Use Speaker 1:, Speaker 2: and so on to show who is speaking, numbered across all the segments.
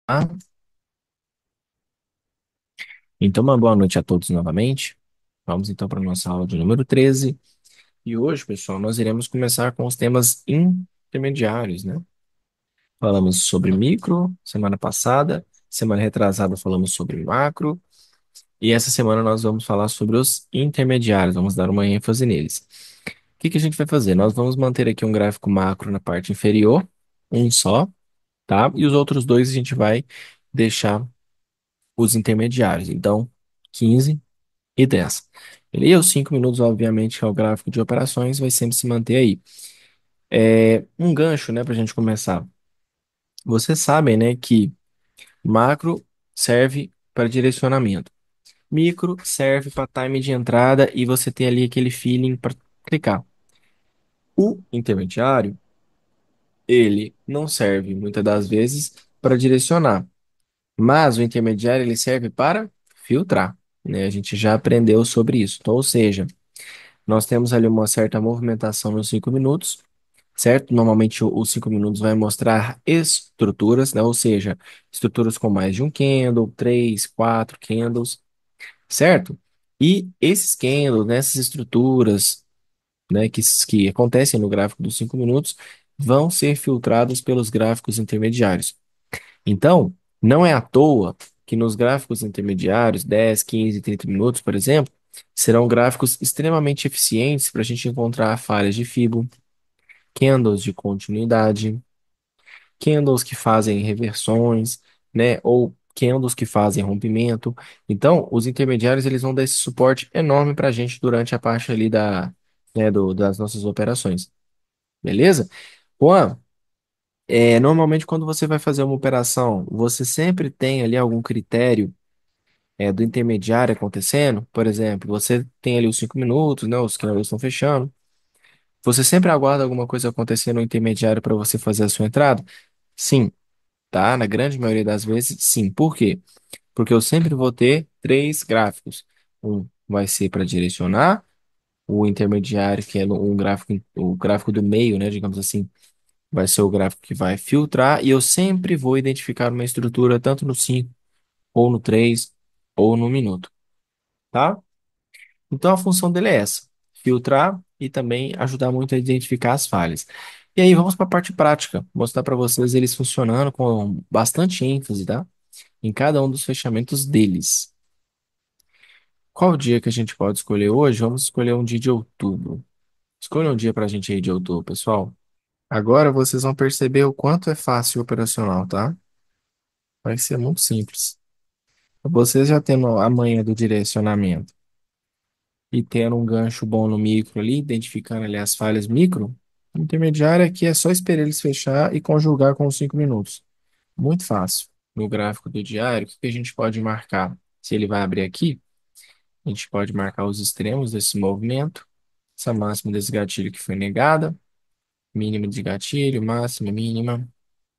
Speaker 1: Ah, então, uma boa noite a todos novamente. Vamos então para a nossa aula de número 13. E hoje, pessoal, nós iremos começar com os temas intermediários, né? Falamos sobre micro semana passada, semana retrasada falamos sobre macro, e essa semana nós vamos falar sobre os intermediários, vamos dar uma ênfase neles. O que que a gente vai fazer? Nós vamos manter aqui um gráfico macro na parte inferior, um só, tá? E os outros dois a gente vai deixar os intermediários. Então, 15 e 10. E os 5 minutos, obviamente, que é o gráfico de operações, vai sempre se manter aí. Um gancho, né, para a gente começar. Vocês sabem, né, que macro serve para direcionamento. Micro serve para time de entrada e você ter ali aquele feeling para clicar. O intermediário, ele não serve muitas das vezes para direcionar, mas o intermediário ele serve para filtrar, né? A gente já aprendeu sobre isso. Então, ou seja, nós temos ali uma certa movimentação nos 5 minutos, certo? Normalmente os 5 minutos vai mostrar estruturas, né? Ou seja, estruturas com mais de um candle, três, quatro candles, certo? E esses candles, né, essas estruturas, né, que acontecem no gráfico dos 5 minutos, vão ser filtrados pelos gráficos intermediários. Então, não é à toa que nos gráficos intermediários, 10, 15, 30 minutos, por exemplo, serão gráficos extremamente eficientes para a gente encontrar falhas de Fibo, candles de continuidade, candles que fazem reversões, né, ou candles que fazem rompimento. Então, os intermediários eles vão dar esse suporte enorme para a gente durante a parte ali das nossas operações. Beleza? Juan, normalmente quando você vai fazer uma operação, você sempre tem ali algum critério do intermediário acontecendo? Por exemplo, você tem ali os 5 minutos, né? Os candles estão fechando. Você sempre aguarda alguma coisa acontecer no intermediário para você fazer a sua entrada? Sim, tá? Na grande maioria das vezes, sim. Por quê? Porque eu sempre vou ter três gráficos. Um vai ser para direcionar, o intermediário, que é o gráfico do meio, né? Digamos assim, vai ser o gráfico que vai filtrar, e eu sempre vou identificar uma estrutura tanto no 5 ou no 3 ou no minuto, tá? Então a função dele é essa: filtrar e também ajudar muito a identificar as falhas. E aí vamos para a parte prática, mostrar para vocês eles funcionando com bastante ênfase, tá? Em cada um dos fechamentos deles. Qual o dia que a gente pode escolher hoje? Vamos escolher um dia de outubro. Escolha um dia para a gente aí de outubro, pessoal. Agora vocês vão perceber o quanto é fácil o operacional, tá? Vai ser muito simples. Vocês já tendo a manha do direcionamento e tendo um gancho bom no micro ali, identificando ali as falhas micro, o intermediário aqui é só esperar eles fechar e conjugar com os 5 minutos. Muito fácil. No gráfico do diário, o que que a gente pode marcar? Se ele vai abrir aqui, a gente pode marcar os extremos desse movimento, essa máxima desse gatilho que foi negada, mínima de gatilho, máxima, mínima,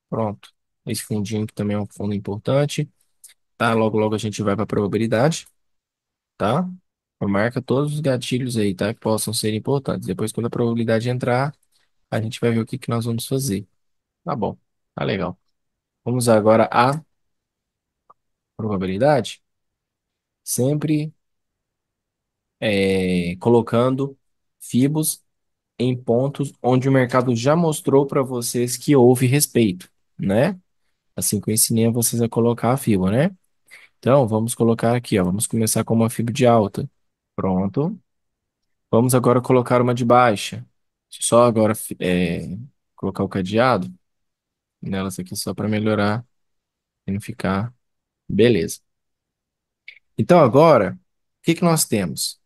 Speaker 1: pronto. Esse fundinho que também é um fundo importante, tá? Logo, logo a gente vai para a probabilidade, tá? Marca todos os gatilhos aí, tá? Que possam ser importantes. Depois, quando a probabilidade entrar, a gente vai ver o que que nós vamos fazer. Tá bom, tá legal. Vamos agora à probabilidade, sempre colocando fibos em pontos onde o mercado já mostrou para vocês que houve respeito, né? Assim que eu ensinei a vocês a colocar a fibra, né? Então, vamos colocar aqui, ó. Vamos começar com uma fibra de alta. Pronto. Vamos agora colocar uma de baixa. Só agora colocar o cadeado nelas aqui só para melhorar e não ficar. Beleza. Então, agora, o que que nós temos?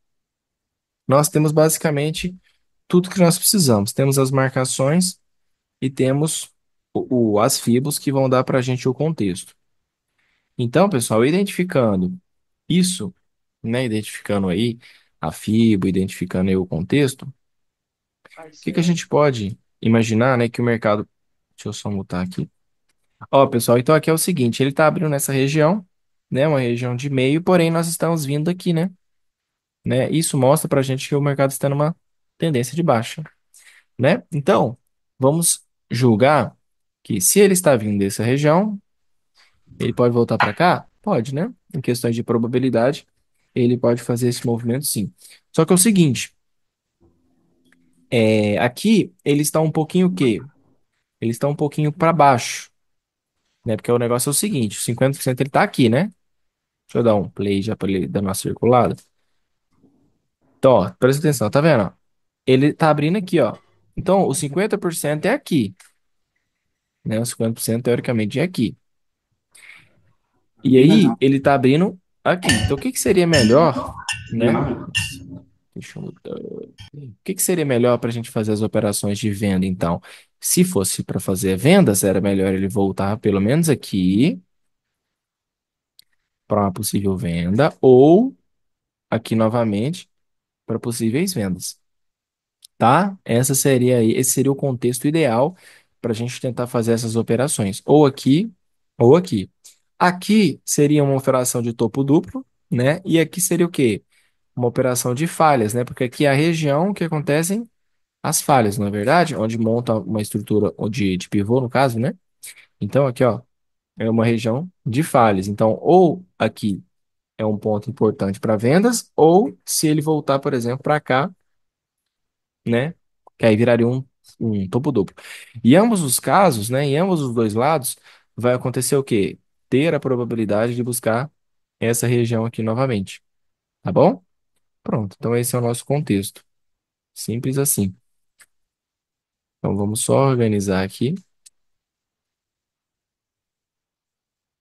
Speaker 1: Nós temos basicamente tudo que nós precisamos. Temos as marcações e temos as fibras que vão dar para a gente o contexto. Então, pessoal, identificando isso, né, identificando aí a fibra, identificando aí o contexto, o que que a gente pode imaginar, né, que o mercado... Deixa eu só mutar aqui. Ó, pessoal, então aqui é o seguinte, ele está abrindo nessa região, né, uma região de meio, porém nós estamos vindo aqui, né? Isso mostra para a gente que o mercado está numa tendência de baixa, né? Então, vamos julgar que se ele está vindo dessa região, Ele pode voltar para cá? Pode, né? Em questões de probabilidade, ele pode fazer esse movimento sim. Só que é o seguinte, aqui ele está um pouquinho o quê? Ele está um pouquinho para baixo, né? Porque o negócio é o seguinte, 50% ele está aqui, né? Deixa eu dar um play já para ele dar uma circulada. Então, ó, presta atenção, tá vendo? Ó? Ele tá abrindo aqui, ó. Então, o 50% é aqui, né? O 50% teoricamente é aqui. E aí, ele tá abrindo aqui. Então, o que que seria melhor, né? Nossa, deixa eu mudar. O que que seria melhor para a gente fazer as operações de venda, então? Se fosse para fazer vendas, era melhor ele voltar pelo menos aqui para uma possível venda, ou aqui novamente para possíveis vendas, tá? Esse seria o contexto ideal para a gente tentar fazer essas operações, ou aqui ou aqui. Aqui seria uma operação de topo duplo, né? E aqui seria o quê? Uma operação de falhas, né? Porque aqui é a região que acontecem as falhas, não é verdade? Onde monta uma estrutura de pivô, no caso, né? Então, aqui, ó, é uma região de falhas. Então, ou aqui é um ponto importante para vendas, ou se ele voltar, por exemplo, para cá, né? Que aí viraria um topo duplo. Em ambos os casos, né? Em ambos os dois lados, vai acontecer o quê? Ter a probabilidade de buscar essa região aqui novamente. Tá bom? Pronto. Então, esse é o nosso contexto. Simples assim. Então, vamos só organizar aqui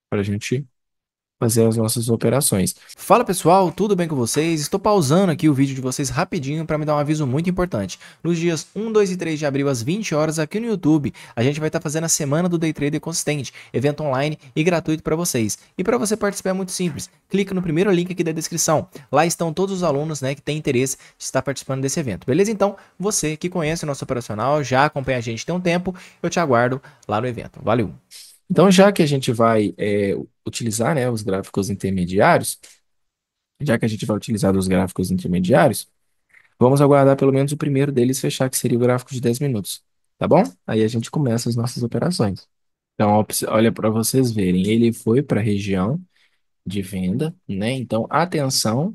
Speaker 1: para a gente fazer as nossas operações. Fala pessoal, tudo bem com vocês? Estou pausando aqui o vídeo de vocês rapidinho para me dar um aviso muito importante. Nos dias 1, 2 e 3 de abril às 20 horas aqui no YouTube, a gente vai estar fazendo a Semana do Day Trader Consistente, evento online e gratuito para vocês. E para você participar é muito simples, clica no primeiro link aqui da descrição. Lá estão todos os alunos, né, que têm interesse de estar participando desse evento, beleza? Então, você que conhece o nosso operacional, já acompanha a gente tem um tempo, eu te aguardo lá no evento. Valeu! Então, já que a gente vai utilizar, né, os gráficos intermediários, já que a gente vai utilizar os gráficos intermediários, vamos aguardar pelo menos o primeiro deles fechar, que seria o gráfico de 10 minutos, tá bom? Aí a gente começa as nossas operações. Então, olha para vocês verem, ele foi para a região de venda, né? Então, atenção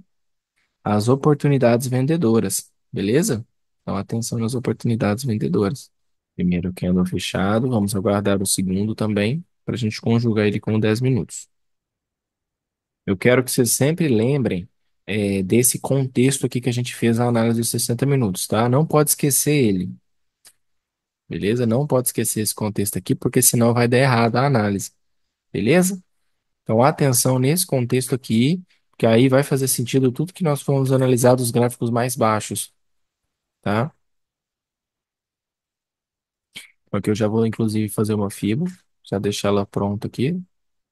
Speaker 1: às oportunidades vendedoras, beleza? Então, atenção nas oportunidades vendedoras. Primeiro candle fechado, vamos aguardar o segundo também, para a gente conjugar ele com 10 minutos. Eu quero que vocês sempre lembrem desse contexto aqui que a gente fez a análise dos 60 minutos, tá? Não pode esquecer ele, beleza? Não pode esquecer esse contexto aqui, porque senão vai dar errado a análise, beleza? Então, atenção nesse contexto aqui, que aí vai fazer sentido tudo que nós fomos analisar dos gráficos mais baixos, tá? Aqui eu já vou, inclusive, fazer uma FIBO, já deixar ela pronta aqui.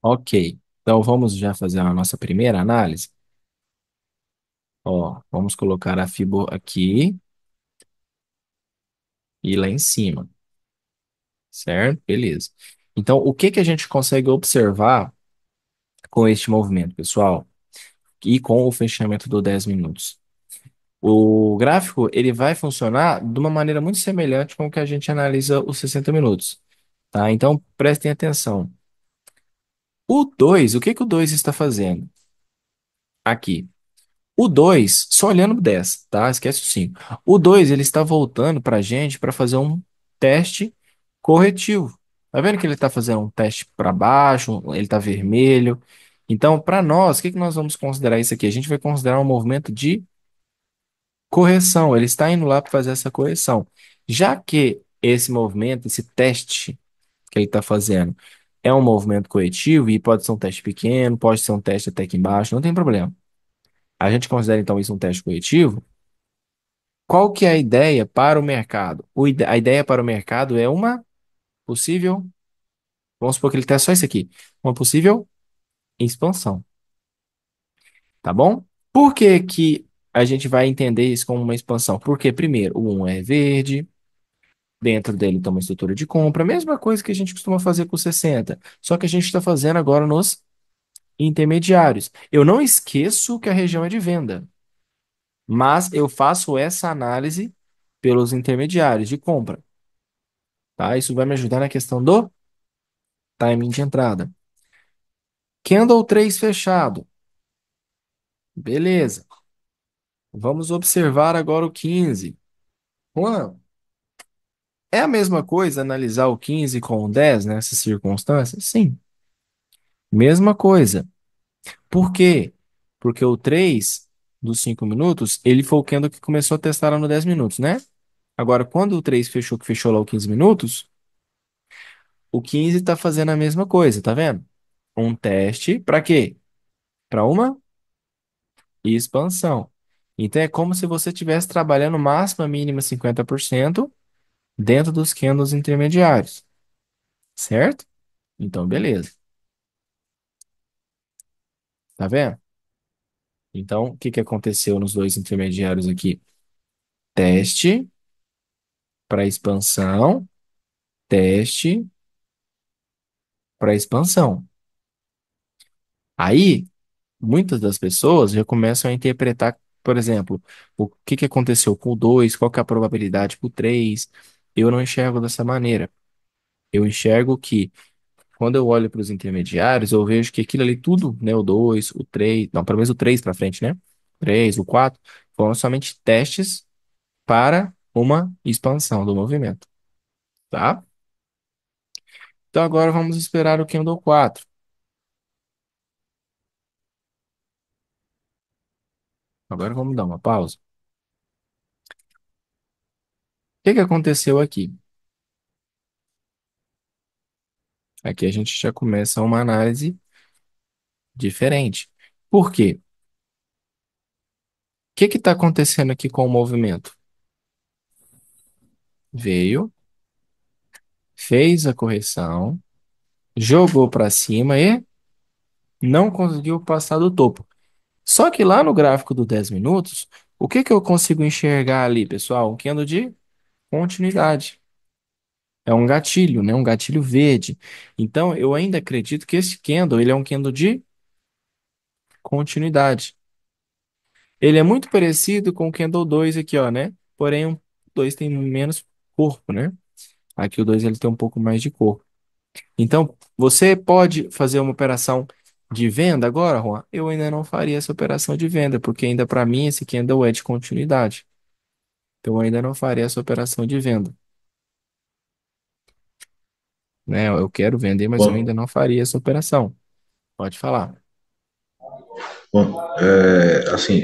Speaker 1: Ok, então vamos já fazer a nossa primeira análise. Ó, vamos colocar a FIBO aqui e lá em cima, certo? Beleza. Então, o que que a gente consegue observar com este movimento, pessoal? E com o fechamento do 10 minutos? O gráfico, ele vai funcionar de uma maneira muito semelhante com o que a gente analisa os 60 minutos, tá? Então, prestem atenção. O 2, o que que o 2 está fazendo? Aqui. O 2, só olhando o 10, tá? Esquece o 5. O 2 ele está voltando para a gente para fazer um teste corretivo. Tá vendo que ele está fazendo um teste para baixo, ele está vermelho. Então, para nós, o que que nós vamos considerar isso aqui? A gente vai considerar um movimento de correção. Ele está indo lá para fazer essa correção. Já que esse movimento, esse teste que ele está fazendo, é um movimento corretivo e pode ser um teste pequeno, pode ser um teste até aqui embaixo, não tem problema. A gente considera então isso um teste corretivo. Qual que é a ideia para o mercado? A ideia para o mercado é uma possível, vamos supor que ele tem só isso aqui, uma possível expansão, tá bom? Por que que a gente vai entender isso como uma expansão? Porque, primeiro, o 1 é verde, dentro dele tem uma estrutura de compra, a mesma coisa que a gente costuma fazer com o 60, só que a gente está fazendo agora nos intermediários. Eu não esqueço que a região é de venda, mas eu faço essa análise pelos intermediários de compra, tá? Isso vai me ajudar na questão do timing de entrada. Candle 3 fechado. Beleza. Vamos observar agora o 15. Juan, é a mesma coisa analisar o 15 com o 10 nessas circunstâncias? Sim, mesma coisa. Por quê? Porque o 3 dos 5 minutos, ele foi o candle que começou a testar lá no 10 minutos, né? Agora, quando o 3 fechou, que fechou lá o 15 minutos, o 15 está fazendo a mesma coisa, tá vendo? Um teste para quê? Para uma expansão. Então é como se você estivesse trabalhando máxima, mínima 50% dentro dos candles intermediários, certo? Então, beleza. Tá vendo? Então, o que que aconteceu nos dois intermediários aqui? Teste para expansão, teste para expansão. Aí, muitas das pessoas já começam a interpretar, por exemplo, o que que aconteceu com o 2, qual que é a probabilidade com o 3. Eu não enxergo dessa maneira. Eu enxergo que quando eu olho para os intermediários, eu vejo que aquilo ali tudo, né, o 2, o 3, não, pelo menos o 3 para frente, né? 3, o 4, foram somente testes para uma expansão do movimento, tá? Então agora vamos esperar o candle 4. Agora vamos dar uma pausa. O que que aconteceu aqui? Aqui a gente já começa uma análise diferente. Por quê? O que que está acontecendo aqui com o movimento? Veio, fez a correção, jogou para cima e não conseguiu passar do topo. Só que lá no gráfico do 10 minutos, o que que eu consigo enxergar ali, pessoal? Um candle de continuidade. É um gatilho, né? Um gatilho verde. Então, eu ainda acredito que esse candle, ele é um candle de continuidade. Ele é muito parecido com o candle 2 aqui, ó, né? Porém, o 2 tem menos corpo, né? Aqui o 2 ele tem um pouco mais de corpo. Então, você pode fazer uma operação de venda agora, Juan? Eu ainda não faria essa operação de venda, porque ainda para mim esse candle é de continuidade. Então, eu ainda não faria essa operação de venda, né? Eu quero vender, mas eu ainda
Speaker 2: Bom,
Speaker 1: não faria essa operação. Pode falar.
Speaker 2: bom, assim,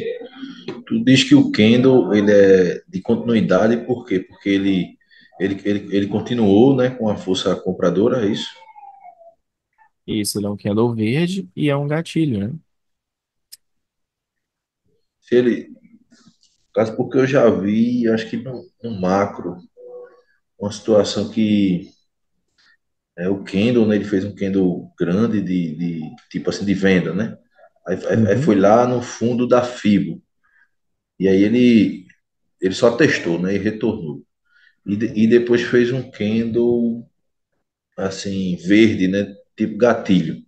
Speaker 2: tu diz que o Kendall ele é de continuidade, por quê? Porque ele continuou, né, com a força compradora, é isso?
Speaker 1: Isso, ele é um candle verde e é um gatilho, né?
Speaker 2: Se ele, caso porque eu já vi, acho que no macro, uma situação que o Kendall, né, ele fez um Kendall grande tipo assim, de venda, né? Aí
Speaker 1: Uhum.
Speaker 2: foi lá no fundo da Fibo, e aí ele só testou, né, e retornou. E depois fez um Kendall assim, verde, né? Tipo gatilho.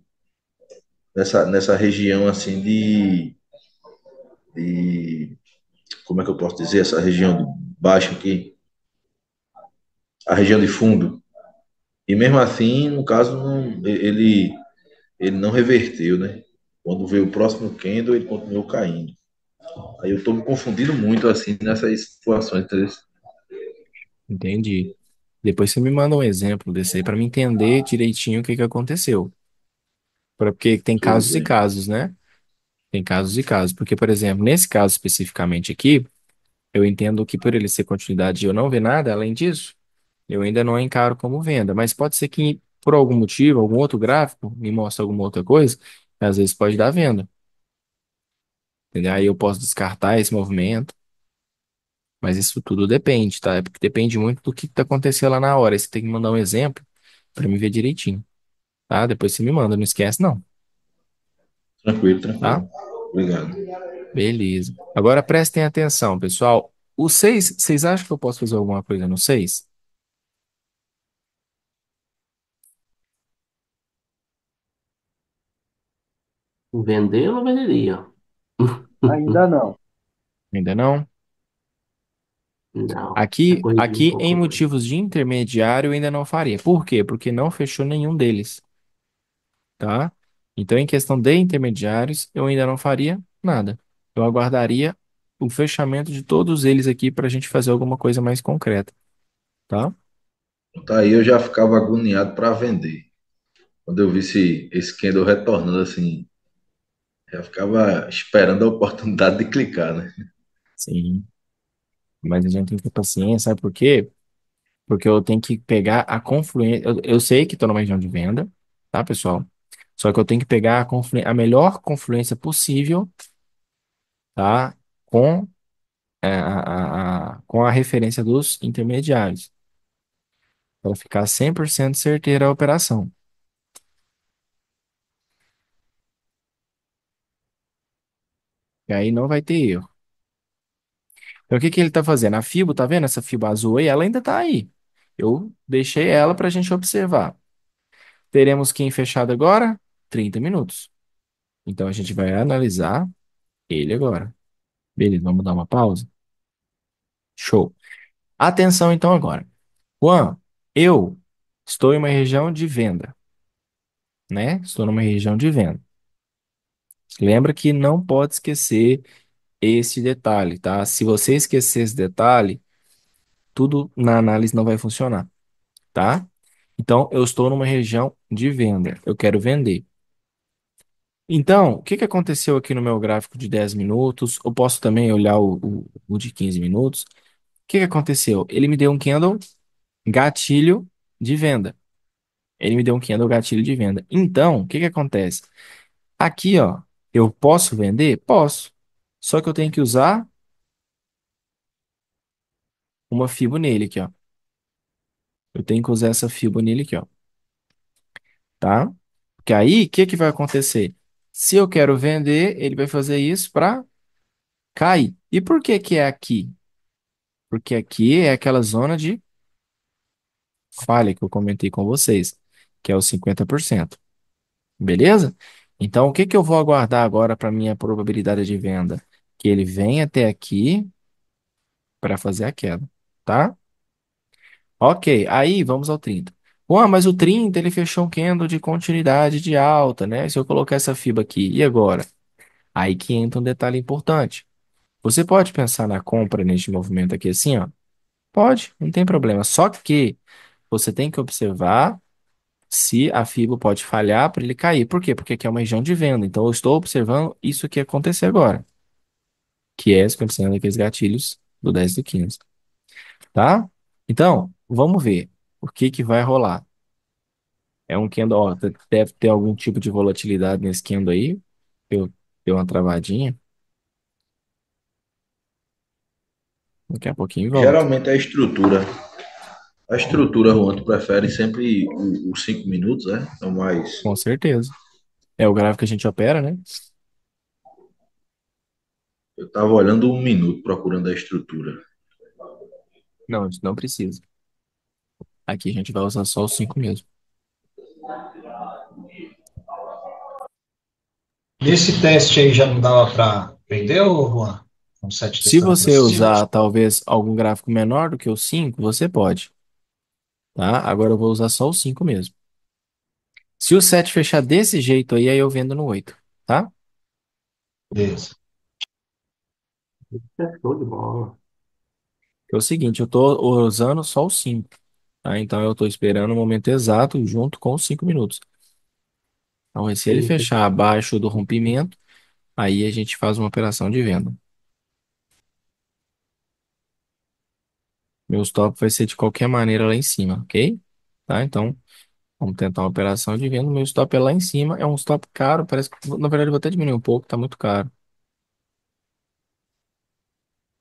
Speaker 2: Nessa região assim de. Como é que eu posso dizer? Essa região de baixo aqui, a região de fundo. E mesmo assim, no caso, ele não reverteu, né? Quando veio o próximo candle, ele continuou caindo. Aí eu tô me confundindo muito assim nessas situações, entendeu?
Speaker 1: Entendi. Depois você me manda um exemplo desse aí para me entender direitinho o que que aconteceu. Porque tem
Speaker 2: Tudo
Speaker 1: casos e
Speaker 2: bem.
Speaker 1: casos, né? Tem casos e casos. Porque, por exemplo, nesse caso especificamente aqui, eu entendo que por ele ser continuidade e eu não ver nada além disso, eu ainda não encaro como venda. Mas pode ser que, por algum motivo, algum outro gráfico me mostre alguma outra coisa, às vezes pode dar venda. Entendeu? Aí eu posso descartar esse movimento. Mas isso tudo depende, tá? É porque depende muito do que aconteceu lá na hora. Aí você tem que mandar um exemplo para me ver direitinho, tá? Depois você me manda, não esquece, não,
Speaker 2: Tranquilo,
Speaker 1: tá?
Speaker 2: tranquilo. Obrigado.
Speaker 1: Beleza. Agora prestem atenção, pessoal. O 6, vocês acham que eu posso fazer alguma coisa no 6?
Speaker 3: Vender eu não venderia.
Speaker 4: Ainda não.
Speaker 1: Ainda não?
Speaker 3: Não, é corrigir um
Speaker 1: Aqui em
Speaker 3: pouco mais.
Speaker 1: motivos de intermediário eu ainda não faria. Por quê? Porque não fechou nenhum deles, tá? Então, em questão de intermediários, eu ainda não faria nada. Eu aguardaria o fechamento de todos eles aqui para a gente fazer alguma coisa mais concreta, tá?
Speaker 2: Tá aí, eu já ficava agoniado para vender. Quando eu vi esse candle retornando assim, já ficava esperando a oportunidade de clicar, né?
Speaker 1: Sim. Mas a gente tem que ter paciência, sabe por quê? Porque eu tenho que pegar a confluência. Eu sei que estou numa região de venda, tá, pessoal? Só que eu tenho que pegar a melhor confluência possível, tá? Com com a referência dos intermediários, para ficar 100% certeira a operação. E aí não vai ter erro. Então, o que que ele está fazendo? A FIBO, tá vendo essa FIBO azul aí? Ela ainda está aí. Eu deixei ela para a gente observar. Teremos quem fechado agora? 30 minutos. Então, a gente vai analisar ele agora. Beleza, vamos dar uma pausa? Show. Atenção então agora. Juan, eu estou em uma região de venda, né? Estou numa região de venda. Lembra que não pode esquecer esse detalhe, tá? Se você esquecer esse detalhe, tudo na análise não vai funcionar, tá? Então, eu estou numa região de venda. Eu quero vender. Então, o que que aconteceu aqui no meu gráfico de 10 minutos? Eu posso também olhar o de 15 minutos. O que que aconteceu? Ele me deu um candle gatilho de venda. Ele me deu um candle gatilho de venda. Então, o que que acontece? Aqui, ó, eu posso vender? Posso. Só que eu tenho que usar uma fibo nele aqui, ó. Eu tenho que usar essa fibo nele aqui, ó, tá? Porque aí, o que que vai acontecer? Se eu quero vender, ele vai fazer isso para cair. E por que que é aqui? Porque aqui é aquela zona de falha que eu comentei com vocês, que é os 50%. Beleza? Então, o que que eu vou aguardar agora para minha probabilidade de venda? Que ele venha até aqui para fazer a queda, tá? Ok, aí vamos ao 30. Ué, mas o 30 ele fechou um candle de continuidade de alta, né? Se eu colocar essa FIBA aqui, e agora? Aí que entra um detalhe importante. Você pode pensar na compra neste movimento aqui assim, ó? Pode, não tem problema. Só que você tem que observar se a FIBA pode falhar para ele cair. Por quê? Porque aqui é uma região de venda. Então eu estou observando isso que acontecer agora, que é acontecendo aqueles gatilhos do 10 e do 15, tá? Então, vamos ver o que que vai rolar. É um candle, ó, deve ter algum tipo de volatilidade nesse candle aí. Deu uma travadinha. Daqui a pouquinho volta.
Speaker 2: Geralmente a estrutura. A estrutura, Juan, tu prefere sempre os 5 minutos, né? É o mais.
Speaker 1: Com certeza. É o gráfico que a gente opera, né?
Speaker 2: Eu tava olhando 1 minuto procurando a estrutura.
Speaker 1: Não, a gente não precisa. Aqui a gente vai usar só os 5 mesmo.
Speaker 5: Nesse teste aí já não dava para vender, ô Juan? Um set
Speaker 1: Se
Speaker 5: testando para
Speaker 1: você
Speaker 5: cima?
Speaker 1: usar talvez algum gráfico menor do que o 5, você pode, tá? Agora eu vou usar só o 5 mesmo. Se o 7 fechar desse jeito aí eu vendo no 8, tá?
Speaker 5: Beleza.
Speaker 3: É show de bola.
Speaker 1: É o seguinte, eu tô usando só o 5, tá? Então eu tô esperando o momento exato junto com os 5 minutos. Então, se ele
Speaker 3: Eita,
Speaker 1: fechar abaixo do rompimento, aí a gente faz uma operação de venda. Meu stop vai ser de qualquer maneira lá em cima, ok? Tá? Então, vamos tentar uma operação de venda. Meu stop é lá em cima. É um stop caro. Parece que, na verdade, eu vou até diminuir um pouco. Tá muito caro.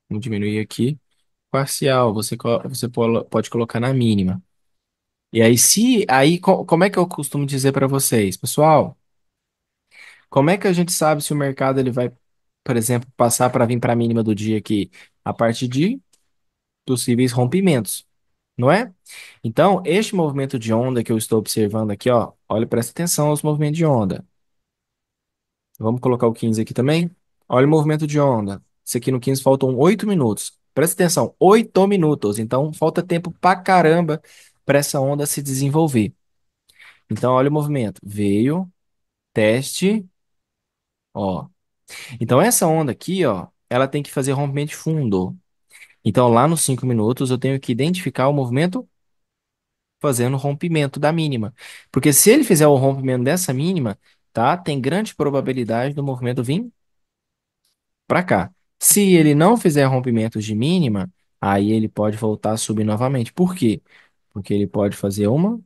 Speaker 1: Vamos diminuir aqui. Parcial. Você pode colocar na mínima. E aí, como é que eu costumo dizer para vocês, pessoal? Como é que a gente sabe se o mercado ele vai, por exemplo, passar para vir para a mínima do dia aqui? A partir de possíveis rompimentos, não é? Então, este movimento de onda que eu estou observando aqui, ó, olha, presta atenção aos movimentos de onda. Vamos colocar o 15 aqui também? Olha o movimento de onda. Isso aqui no 15 faltam 8 minutos. Presta atenção, 8 minutos. Então, falta tempo pra caramba para essa onda se desenvolver. Então, olha o movimento. Veio, Teste, ó. Então essa onda aqui, ó, ela tem que fazer rompimento de fundo. Então lá nos 5 minutos eu tenho que identificar o movimento fazendo o rompimento da mínima. Porque se ele fizer o rompimento dessa mínima, tá? Tem grande probabilidade do movimento vir para cá. Se ele não fizer rompimentos de mínima, aí ele pode voltar a subir novamente. Por quê? Porque ele pode fazer uma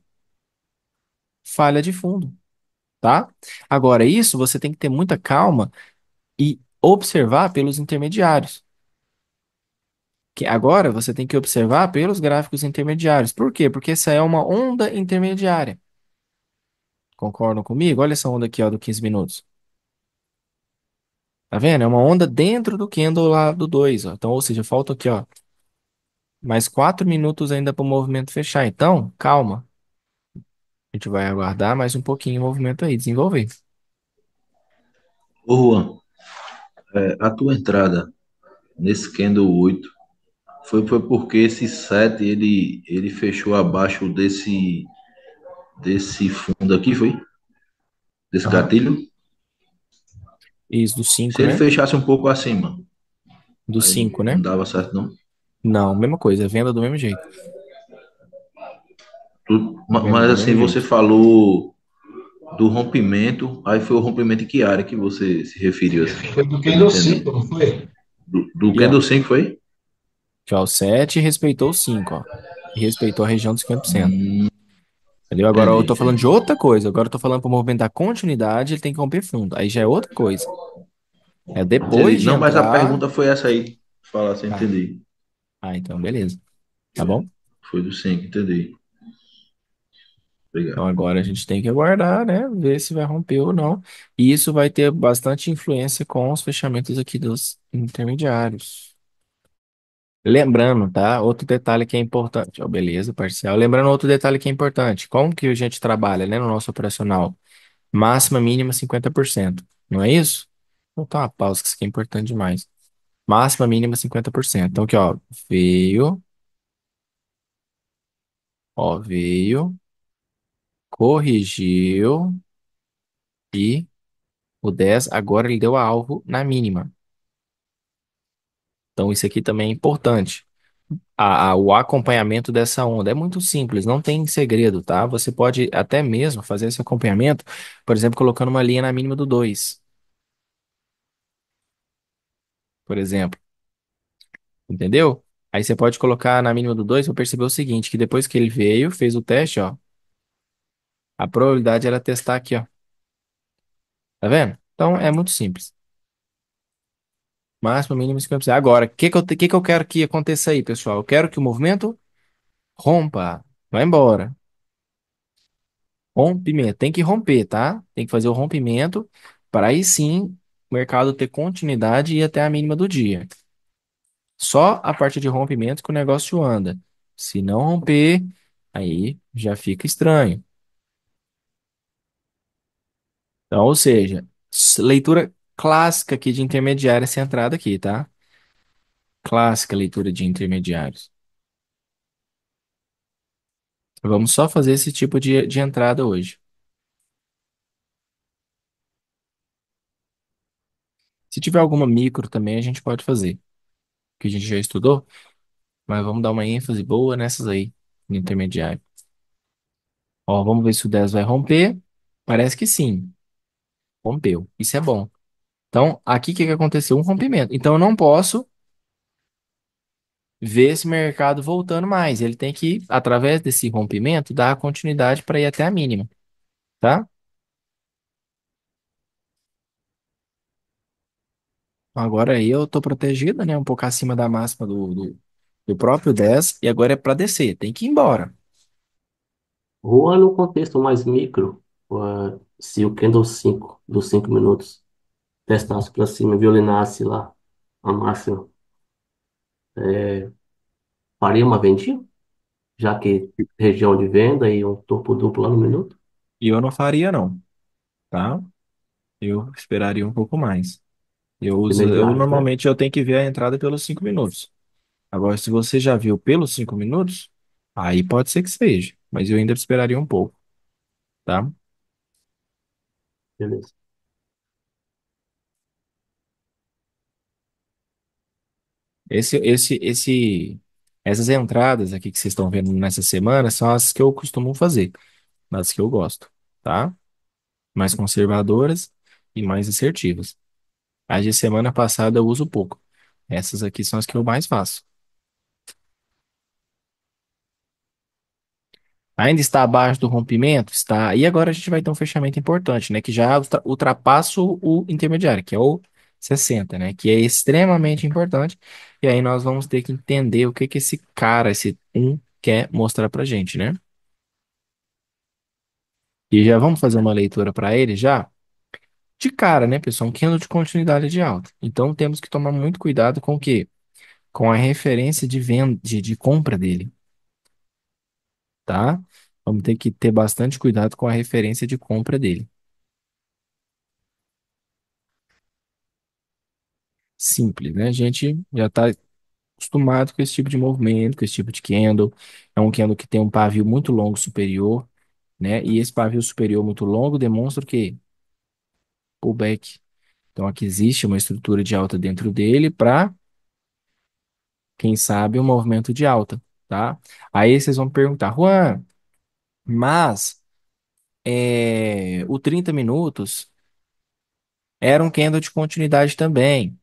Speaker 1: falha de fundo, tá? Agora, isso você tem que ter muita calma e observar pelos intermediários. Que agora você tem que observar pelos gráficos intermediários. Por quê? Porque essa é uma onda intermediária. Concordam comigo? Olha essa onda aqui, ó, do 15 minutos. Tá vendo? É uma onda dentro do candle lá do 2, ó. Então, ou seja, falta aqui, ó, mais 4 minutos ainda para o movimento fechar. Então, calma. A gente vai aguardar mais um pouquinho o movimento aí desenvolver.
Speaker 2: Ô Juan, a tua entrada nesse candle 8 foi porque esse 7 ele fechou abaixo desse fundo aqui, foi? Desse
Speaker 1: Aham.
Speaker 2: gatilho?
Speaker 1: Isso, do
Speaker 2: Se
Speaker 1: 5,
Speaker 2: ele
Speaker 1: né?
Speaker 2: fechasse um pouco acima,
Speaker 1: Do
Speaker 2: aí
Speaker 1: 5,
Speaker 2: não
Speaker 1: né?
Speaker 2: dava certo não.
Speaker 1: Não, mesma coisa, é venda do mesmo jeito. Venda
Speaker 2: Mas
Speaker 1: do
Speaker 2: assim,
Speaker 1: mesmo
Speaker 2: você
Speaker 1: jeito.
Speaker 2: falou do rompimento, aí foi o rompimento em que área que você se referiu assim?
Speaker 5: Foi do
Speaker 2: Eu não
Speaker 5: Kendo
Speaker 2: entendi.
Speaker 5: 5, não foi?
Speaker 2: Do
Speaker 1: E ó,
Speaker 2: candle 5 foi?
Speaker 1: que ó, o 7 respeitou o 5, ó. E respeitou a região dos 50%.
Speaker 2: Hum,
Speaker 1: Entendeu? Agora eu
Speaker 2: entendi,
Speaker 1: tô falando de
Speaker 2: entendi.
Speaker 1: outra coisa. Agora eu tô falando para o movimento da continuidade, ele tem que romper fundo. Aí já é outra coisa. É depois
Speaker 2: Entendi.
Speaker 1: de
Speaker 2: Não, mas a
Speaker 1: entrar.
Speaker 2: pergunta foi essa aí. Fala assim,
Speaker 1: Ah,
Speaker 2: entendi.
Speaker 1: então beleza. Tá bom?
Speaker 2: Foi do 5, entendi.
Speaker 1: Então
Speaker 2: Obrigado.
Speaker 1: agora a gente tem que aguardar, né? Ver se vai romper ou não. E isso vai ter bastante influência com os fechamentos aqui dos intermediários. Lembrando, tá? Outro detalhe que é importante. Ó, beleza, parcial. Lembrando outro detalhe que é importante. Como que a gente trabalha, né, no nosso operacional? Máxima, mínima, 50%. Não é isso? Vou botar uma pausa, que isso aqui é importante demais. Máxima, mínima, 50%. Então aqui, veio, corrigiu e o 10 agora ele deu a alvo na mínima. Então isso aqui também é importante. O acompanhamento dessa onda é muito simples, não tem segredo, tá? Você pode até mesmo fazer esse acompanhamento, por exemplo, colocando uma linha na mínima do 2, por exemplo, entendeu? Aí você pode colocar na mínima do 2 para perceber o seguinte, que depois que ele veio, fez o teste, ó, a probabilidade era testar aqui, ó. Tá vendo? Então é muito simples. Máximo, mínimo, 50%. Agora, o que que eu quero que aconteça aí, pessoal? Eu quero que o movimento rompa, vai embora. Rompimento, tem que romper, tá? Tem que fazer o rompimento para aí sim o mercado ter continuidade e ir até a mínima do dia. Só a partir de rompimento que o negócio anda. Se não romper, aí já fica estranho. Então, ou seja, leitura clássica aqui de intermediária centrada aqui, tá? Clássica leitura de intermediários. Vamos só fazer esse tipo de entrada hoje. Se tiver alguma micro também, a gente pode fazer, que a gente já estudou, mas vamos dar uma ênfase boa nessas aí, no intermediário. Ó, vamos ver se o 10 vai romper. Parece que sim, rompeu. Isso é bom. Então, aqui o que que aconteceu? Um rompimento. Então, eu não posso ver esse mercado voltando mais. Ele tem que, através desse rompimento, dar a continuidade para ir até a mínima, tá? Agora aí eu tô protegido, né? Um pouco acima da máxima do próprio 10 e agora é para descer. Tem que ir embora.
Speaker 3: Rua no contexto mais micro, se o candle 5 dos 5 minutos testasse para cima e violinasse lá a máxima, faria uma vendinha, já que região de venda e um topo duplo lá no minuto?
Speaker 1: E eu não faria, não, tá? Eu esperaria um pouco mais. Eu
Speaker 3: Intermediários, né?
Speaker 1: normalmente eu tenho que ver a entrada pelos 5 minutos. Agora, se você já viu pelos 5 minutos, aí pode ser que seja, mas eu ainda esperaria um pouco, tá?
Speaker 3: Beleza.
Speaker 1: Essas entradas aqui que vocês estão vendo nessa semana são as que eu costumo fazer, as que eu gosto, tá? Mais conservadoras e mais assertivas. As de semana passada eu uso pouco. Essas aqui são as que eu mais faço. Ainda está abaixo do rompimento? Está. E agora a gente vai ter um fechamento importante, né? Que já ultrapassa o intermediário, que é o 60, né? Que é extremamente importante. E aí nós vamos ter que entender o que que esse cara, esse quer mostrar pra gente, né? E já vamos fazer uma leitura para ele já? De cara, né, pessoal? Um candle de continuidade de alta. Então temos que tomar muito cuidado com o quê? Com a referência de venda, de compra dele, tá? Vamos ter que ter bastante cuidado com a referência de compra dele. Simples, né? A gente já está acostumado com esse tipo de movimento, com esse tipo de candle. É um candle que tem um pavio muito longo superior, né? E esse pavio superior muito longo demonstra o quê? Pullback. Então aqui existe uma estrutura de alta dentro dele para, quem sabe, um movimento de alta, tá? Aí vocês vão perguntar, Juan, mas o 30 minutos era um candle de continuidade também.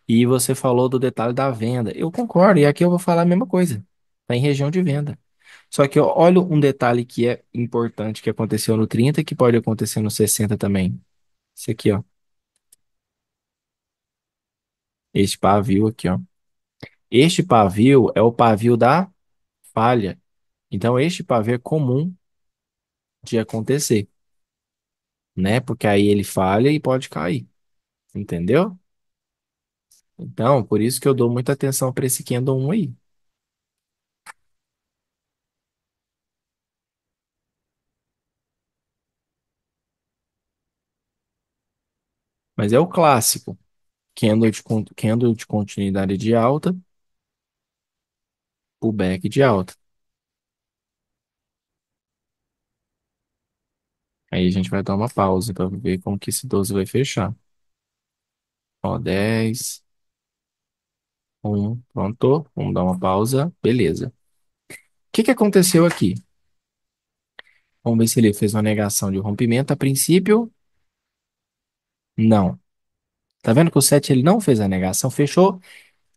Speaker 1: E você falou do detalhe da venda. Eu concordo, e aqui eu vou falar a mesma coisa. Está em região de venda. Só que olha um detalhe que é importante que aconteceu no 30 que pode acontecer no 60 também. Esse aqui, ó. Este pavio aqui, ó. Este pavio é o pavio da falha. Então, este pavio é comum de acontecer, né? Porque aí ele falha e pode cair. Entendeu? Então, por isso que eu dou muita atenção para esse candle 1 aí. Mas é o clássico. Candle de continuidade de alta, pullback de alta. Aí a gente vai dar uma pausa para ver como que esse 12 vai fechar. Ó, 10, 1, pronto. Vamos dar uma pausa. Beleza. O que que aconteceu aqui? Vamos ver se ele fez uma negação de rompimento. A princípio, não. Tá vendo que o 7 ele não fez a negação? Fechou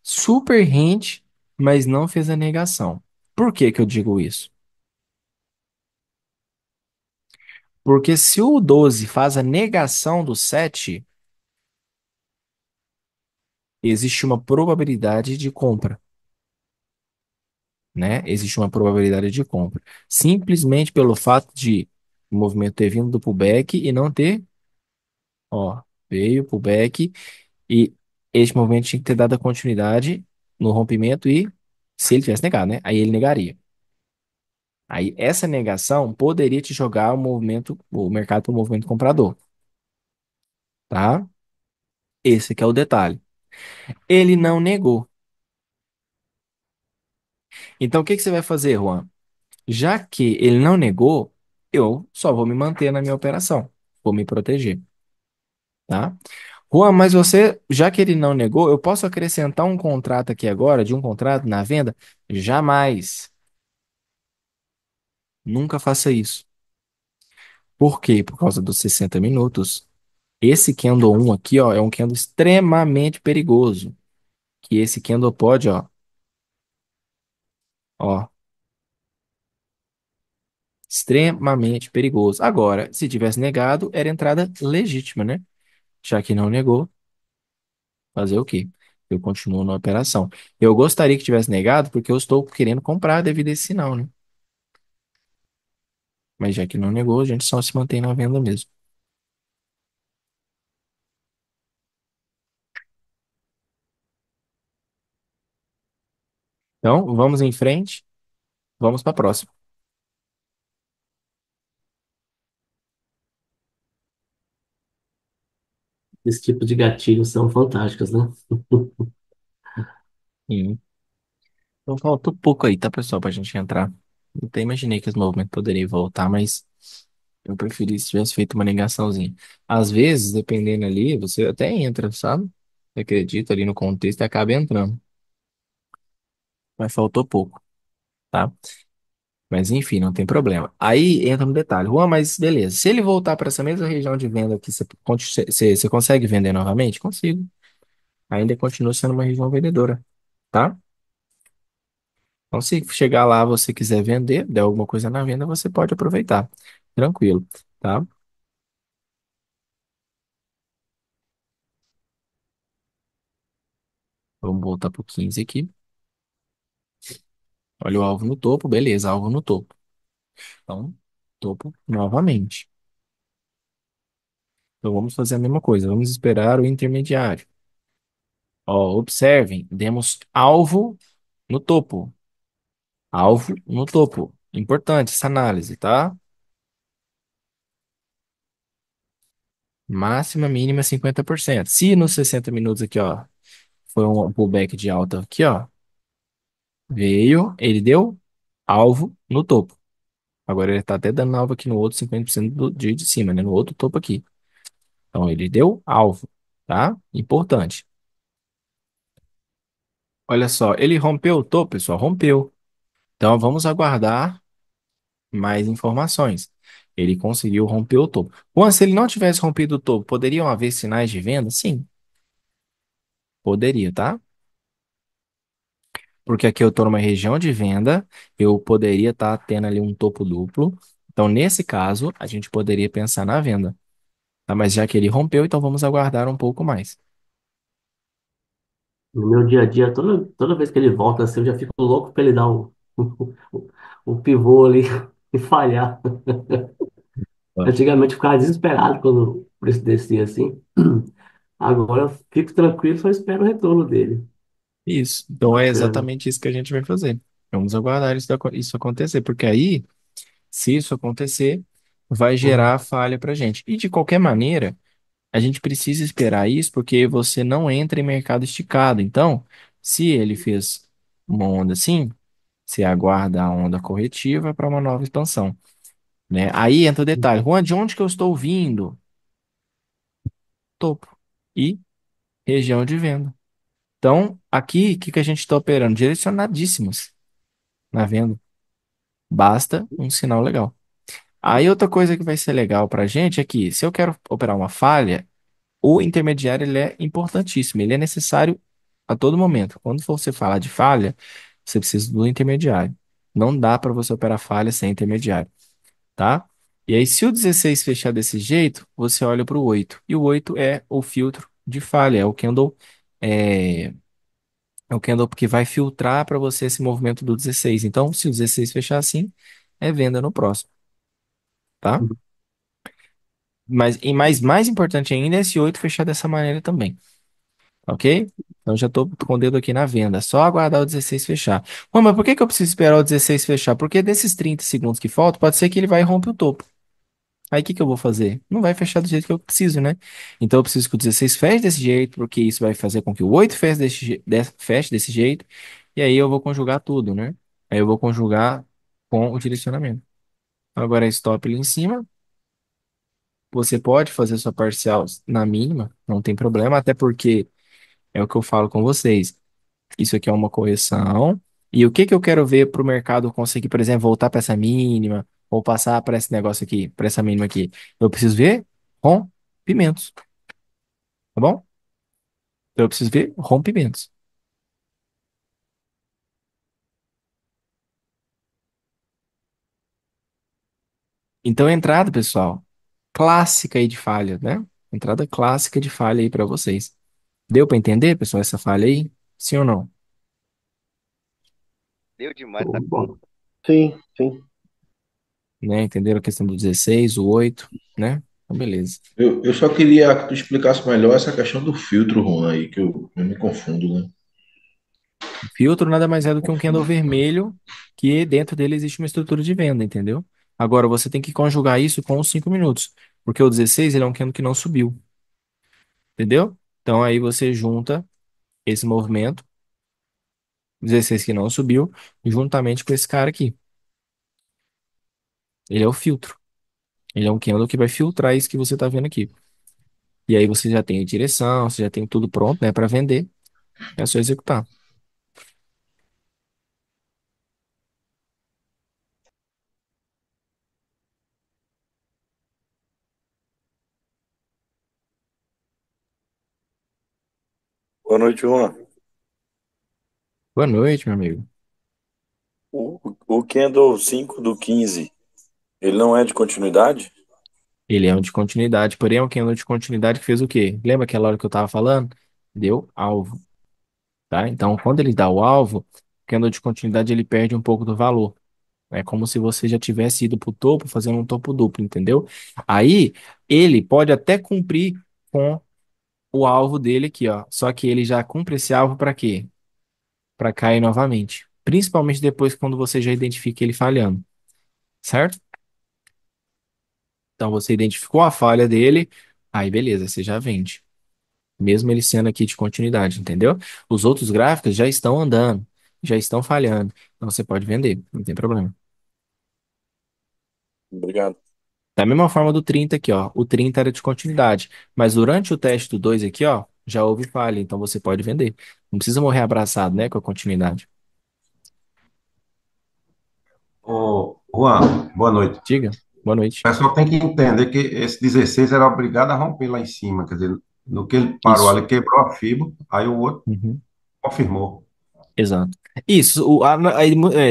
Speaker 1: super rente, mas não fez a negação. Por que que eu digo isso? Porque se o 12 faz a negação do 7, existe uma probabilidade de compra, né? Existe uma probabilidade de compra. Simplesmente pelo fato de o movimento ter vindo do pullback e não ter, ó, veio pullback e este movimento tinha que ter dado a continuidade no rompimento e se ele tivesse negado, né? Aí ele negaria. Aí essa negação poderia te jogar o mercado para o movimento comprador, tá? Esse aqui é o detalhe. Ele não negou. Então o que que você vai fazer, Juan? Já que ele não negou, eu só vou me manter na minha operação. Vou me proteger, tá? Juan, mas você, já que ele não negou, eu posso acrescentar um contrato aqui agora, de um contrato na venda? Jamais. Nunca faça isso. Por quê? Por causa dos 60 minutos. Esse candle 1 aqui, ó, é um candle extremamente perigoso. Que esse candle pode, ó, extremamente perigoso. Agora, se tivesse negado, era entrada legítima, né? Já que não negou, fazer o quê? Eu continuo na operação. Eu gostaria que tivesse negado, porque eu estou querendo comprar devido a esse sinal, né? Mas já que não negou, a gente só se mantém na venda mesmo. Então, vamos em frente, vamos para a próxima.
Speaker 3: Esse tipo de gatilhos são fantásticos, né?
Speaker 1: Sim. Então, faltou pouco aí, tá, pessoal, para a gente entrar. Eu até imaginei que os movimentos poderiam voltar, mas Eu preferi se tivesse feito uma negaçãozinha. Às vezes, dependendo ali, você até entra, sabe? Você acredita ali no contexto e acaba entrando. Mas faltou pouco, tá? Mas enfim, não tem problema. Aí entra no detalhe. Juan, mas beleza. Se ele voltar para essa mesma região de venda aqui, você consegue vender novamente? Consigo. Ainda continua sendo uma região vendedora, tá? Então, se chegar lá, você quiser vender, der alguma coisa na venda, você pode aproveitar. Tranquilo, tá? Vamos voltar pro 15 aqui. Olha o alvo no topo, beleza, alvo no topo. Então, topo novamente. Então, vamos fazer a mesma coisa. Vamos esperar o intermediário. Ó, observem, demos alvo no topo. Alvo no topo. Importante essa análise, tá? Máxima, mínima 50%. Se nos 60 minutos aqui, ó, foi um pullback de alta aqui, ó, veio, ele deu alvo no topo. Agora ele tá até dando alvo aqui no outro 50% de cima, né? No outro topo aqui. Então ele deu alvo, tá? Importante. Olha só, ele rompeu o topo, pessoal, rompeu. Então vamos aguardar mais informações. Ele conseguiu romper o topo. Bom, se ele não tivesse rompido o topo, poderiam haver sinais de venda? Sim, poderia, tá? Porque aqui eu estou numa região de venda, eu poderia estar tendo ali um topo duplo. Então, nesse caso, a gente poderia pensar na venda, tá? Mas já que ele rompeu, então vamos aguardar um pouco mais.
Speaker 3: No meu dia a dia, toda vez que ele volta assim, eu já fico louco para ele dar o pivô ali e falhar.
Speaker 1: Tá.
Speaker 3: Antigamente eu ficava desesperado quando o preço descia assim. Agora eu fico tranquilo, só espero o retorno dele.
Speaker 1: Isso. Então é
Speaker 3: Bacana.
Speaker 1: exatamente isso que a gente vai fazer. Vamos aguardar isso acontecer, porque aí, se isso acontecer, vai gerar
Speaker 3: Uhum.
Speaker 1: falha para a gente. E de qualquer maneira, a gente precisa esperar isso porque você não entra em mercado esticado. Então, se ele fez uma onda assim, você aguarda a onda corretiva para uma nova expansão, né? Aí entra o detalhe. Juan, de onde que eu estou vindo? Topo e região de venda. Então, aqui, o que que a gente está operando? Direcionadíssimos na venda. Basta um sinal legal. Aí outra coisa que vai ser legal para a gente é que se eu quero operar uma falha, o intermediário ele é importantíssimo, ele é necessário a todo momento. Quando for você falar de falha, você precisa do intermediário. Não dá para você operar falha sem intermediário, tá? E aí, se o 16 fechar desse jeito, você olha para o 8. E o 8 é o filtro de falha, é, é o candle que vai filtrar para você esse movimento do 16. Então, se o 16 fechar assim, é venda no próximo, tá? Mas, mais importante ainda é esse 8 fechar dessa maneira também. Ok? Então já estou com o dedo aqui na venda. Só aguardar o 16 fechar. Ué, mas por que que eu preciso esperar o 16 fechar? Porque desses 30 segundos que faltam, pode ser que ele vai romper o topo. Aí o que que eu vou fazer? Não vai fechar do jeito que eu preciso, né? Então eu preciso que o 16 feche desse jeito, porque isso vai fazer com que o 8 feche desse jeito. E aí eu vou conjugar tudo, né? Aí eu vou conjugar com o direcionamento. Agora stop ali em cima. Você pode fazer sua parcial na mínima, não tem problema, até porque é o que eu falo com vocês. Isso aqui é uma correção. E o que que eu quero ver para o mercado conseguir, por exemplo, voltar para essa mínima ou passar para esse negócio aqui, para essa mínima aqui? Eu preciso ver rompimentos, tá bom? Eu preciso ver rompimentos. Então, entrada, pessoal, clássica aí de falha, né? Entrada clássica de falha aí para vocês. Deu para entender, pessoal, essa falha aí? Sim ou não?
Speaker 6: Deu demais,
Speaker 3: Show
Speaker 6: tá
Speaker 3: de bola.
Speaker 2: Sim, sim.
Speaker 1: Né? Entenderam a questão do 16, o 8, né? Então, beleza.
Speaker 2: Eu só queria que tu explicasse melhor essa questão do filtro, Juan, aí, que eu me confundo, né?
Speaker 1: Filtro nada mais é do que um candle vermelho que dentro dele existe uma estrutura de venda, entendeu? Agora você tem que conjugar isso com os 5 minutos, porque o 16 ele é um candle que não subiu, entendeu? Então aí você junta esse movimento, 16 que não subiu, juntamente com esse cara aqui. Ele é o filtro. Ele é um candle que vai filtrar isso que você está vendo aqui. E aí você já tem a direção, você já tem tudo pronto, né, para vender. É só executar.
Speaker 6: Boa noite, Juan.
Speaker 1: Boa noite, meu amigo.
Speaker 6: O Candle 5 do 15, ele não é de continuidade?
Speaker 1: Ele é um de continuidade, porém é um candle de continuidade que fez o quê? Lembra aquela hora que eu estava falando? Deu alvo, tá? Então, quando ele dá o alvo, o candle de continuidade ele perde um pouco do valor. É como se você já tivesse ido para o topo fazendo um topo duplo, entendeu? Aí, ele pode até cumprir com o alvo dele aqui, ó. Só que ele já cumpre esse alvo para quê? Para cair novamente. Principalmente depois quando você já identifica ele falhando, certo? Então, você identificou a falha dele, aí beleza, você já vende. Mesmo ele sendo aqui de continuidade, entendeu? Os outros gráficos já estão andando, já estão falhando. Então você pode vender, não tem problema.
Speaker 6: Obrigado.
Speaker 1: Da mesma forma do 30 aqui, ó. O 30 era de continuidade, mas durante o teste do 2 aqui, ó, já houve falha, então você pode vender. Não precisa morrer abraçado, né, com a continuidade.
Speaker 7: Ô, Juan, boa noite.
Speaker 1: Diga, boa
Speaker 7: O
Speaker 1: noite.
Speaker 7: pessoal tem que entender que esse 16 era obrigado a romper lá em cima, quer dizer, no que ele parou
Speaker 1: Isso.
Speaker 7: ali, quebrou a fibra, aí o outro
Speaker 1: Uhum.
Speaker 7: confirmou.
Speaker 1: Exato. Isso.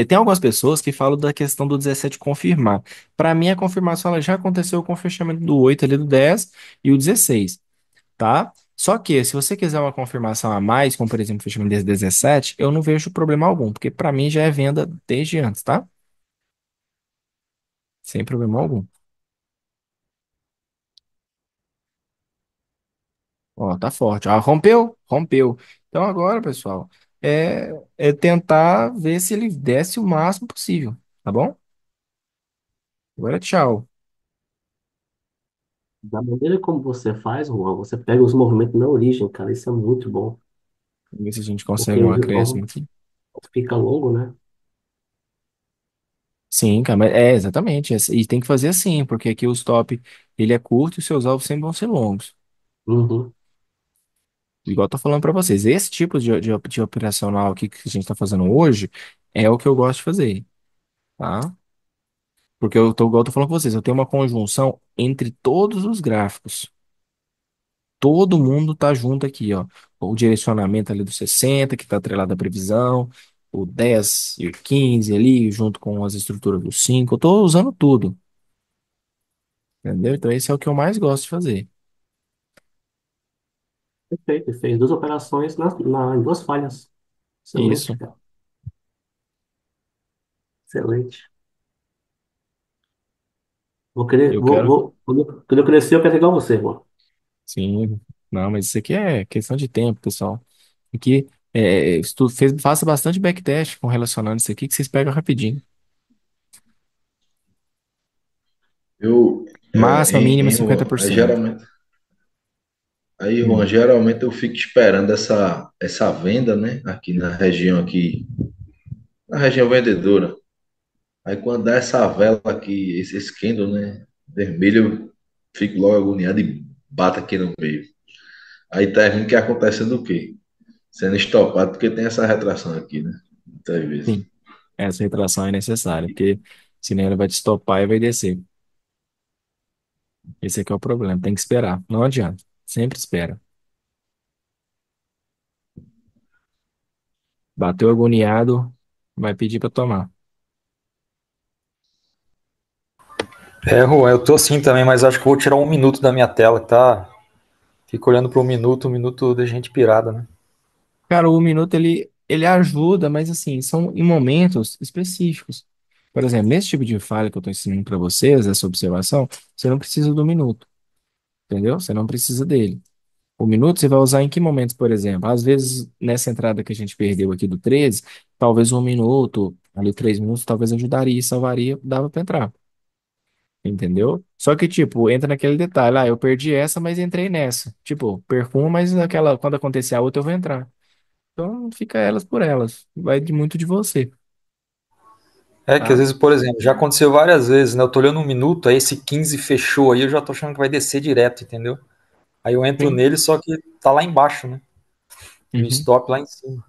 Speaker 1: Tem algumas pessoas que falam da questão do 17 confirmar. Para mim, a confirmação ela já aconteceu com o fechamento do 8 ali do 10 e o 16. Tá? Só que, se você quiser uma confirmação a mais, como por exemplo o fechamento desde 17, eu não vejo problema algum, porque para mim já é venda desde antes, tá? Sem problema algum. Ó, tá forte. Ó, rompeu? Rompeu. Então agora, pessoal, é tentar ver se ele desce o máximo possível, tá bom? Agora tchau.
Speaker 3: Da maneira como você faz, Juan, você pega os movimentos na origem, cara, isso é muito bom.
Speaker 1: Vamos ver se a gente
Speaker 3: Porque
Speaker 1: consegue um acréscimo aqui.
Speaker 3: fica longo, né?
Speaker 1: Sim, cara, mas é exatamente. E tem que fazer assim, porque aqui o stop ele é curto e os seus alvos sempre vão ser longos.
Speaker 3: Uhum.
Speaker 1: Igual eu tô falando para vocês, esse tipo de operacional aqui que a gente está fazendo hoje é o que eu gosto de fazer, tá? Porque igual eu tô falando com vocês, eu tenho uma conjunção entre todos os gráficos. Todo mundo tá junto aqui, ó. O direcionamento ali do 60 que está atrelado à previsão, o 10 e o 15 ali, junto com as estruturas do 5. Eu tô usando tudo, entendeu? Então esse é o que eu mais gosto de fazer.
Speaker 3: Perfeito. Ele fez duas operações em duas falhas. Excelente,
Speaker 1: Isso.
Speaker 3: cara. Excelente. Vou querer,
Speaker 1: Eu quero.
Speaker 3: quando eu crescer, eu quero ser igual você, Juan.
Speaker 1: Sim. Não, mas isso aqui é questão de tempo, pessoal. Aqui, faça bastante backtest com relacionando isso aqui, que vocês pegam rapidinho.
Speaker 2: Eu,
Speaker 1: Máxima, mínima, cinquenta
Speaker 2: Juan,
Speaker 1: por cento.
Speaker 2: Juan,
Speaker 1: Hum,
Speaker 2: geralmente eu fico esperando essa venda, né? Aqui, na região vendedora. Aí quando dá essa vela aqui, esse candle, né? Vermelho, eu fico logo agoniado e bato aqui no meio. Aí tá vendo que acontecendo o quê? Sendo estopado, porque tem essa retração aqui, né? Muitas vezes.
Speaker 1: sim, essa retração é necessária, porque senão ela vai te estopar e vai descer. Esse aqui é o problema, tem que esperar. Não adianta. Sempre espera. Bateu agoniado, vai pedir para tomar.
Speaker 8: É, Juan, eu tô assim também, mas acho que vou tirar um minuto da minha tela, que tá. Fico olhando para um minuto de gente pirada, né?
Speaker 1: Cara, o minuto ele ajuda, mas assim, são em momentos específicos. Por exemplo, nesse tipo de falha que eu estou ensinando para vocês, essa observação, você não precisa do minuto, entendeu? Você não precisa dele. O minuto você vai usar em que momentos, por exemplo? Às vezes, nessa entrada que a gente perdeu aqui do 13, talvez um minuto, ali 3 minutos, talvez ajudaria, salvaria, dava para entrar, entendeu? Só que, tipo, entra naquele detalhe, eu perdi essa, mas entrei nessa. Tipo, perco uma, mas quando acontecer a outra, eu vou entrar. Então, fica elas por elas. Vai de muito de você.
Speaker 8: É que às
Speaker 1: tá?
Speaker 8: vezes, por exemplo, já aconteceu várias vezes, né? Eu tô olhando um minuto, aí esse 15 fechou aí, eu já tô achando que vai descer direto, entendeu? Aí eu entro
Speaker 1: Sim.
Speaker 8: nele, só que tá lá embaixo, né? E o
Speaker 1: Uhum.
Speaker 8: stop lá em cima.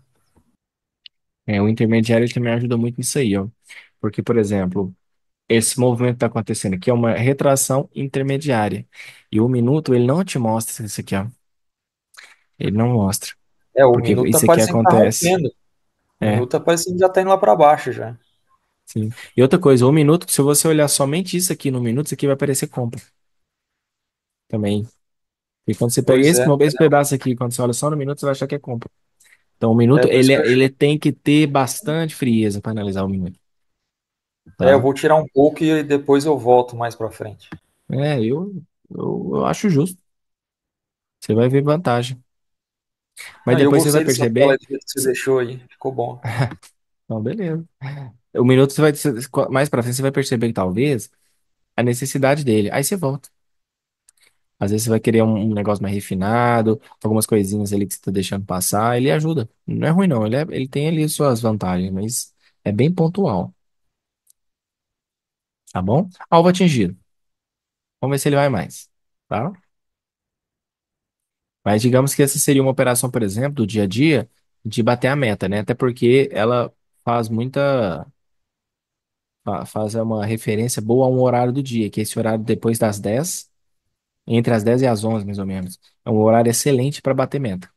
Speaker 1: O intermediário ele também ajuda muito nisso aí, ó. Porque, por exemplo, esse movimento que está acontecendo aqui é uma retração intermediária. E o minuto, ele não te mostra isso aqui, ó. Ele não mostra.
Speaker 8: É, o
Speaker 1: Porque
Speaker 8: minuto tá
Speaker 1: isso aqui
Speaker 8: parecendo que tá
Speaker 1: acontece.
Speaker 8: rompendo. O
Speaker 1: É,
Speaker 8: minuto tá parecendo que já tá indo lá pra baixo já.
Speaker 1: sim. E outra coisa, o minuto, se você olhar somente isso aqui no minuto, isso aqui vai aparecer compra também. E quando você pega
Speaker 8: Pois
Speaker 1: esse,
Speaker 8: é.
Speaker 1: esse pedaço aqui, quando você olha só no minuto, você vai achar que é compra. Então, o minuto,
Speaker 8: É por isso que eu
Speaker 1: ele tem que ter bastante frieza para analisar o minuto,
Speaker 8: eu
Speaker 1: tá?
Speaker 8: vou tirar um pouco e depois eu volto mais pra frente.
Speaker 1: Eu acho justo. Você vai ver vantagem. Mas
Speaker 8: Não, e eu
Speaker 1: depois você vai
Speaker 8: gostei dessa tela
Speaker 1: perceber.
Speaker 8: do jeito que você deixou aí. Ficou bom.
Speaker 1: Não, beleza. O minuto você vai. Mais pra frente você vai perceber que talvez a necessidade dele. Aí você volta. Às vezes você vai querer um negócio mais refinado, algumas coisinhas ali que você tá deixando passar. Ele ajuda. Não é ruim, não. Ele tem ali suas vantagens, mas é bem pontual. Tá bom? Alvo atingido. Vamos ver se ele vai mais. Tá? Mas digamos que essa seria uma operação, por exemplo, do dia a dia, de bater a meta, né? Até porque ela faz muita. Faz uma referência boa a um horário do dia, que é esse horário depois das 10, entre as 10 e as 11, mais ou menos. É um horário excelente para bater meta,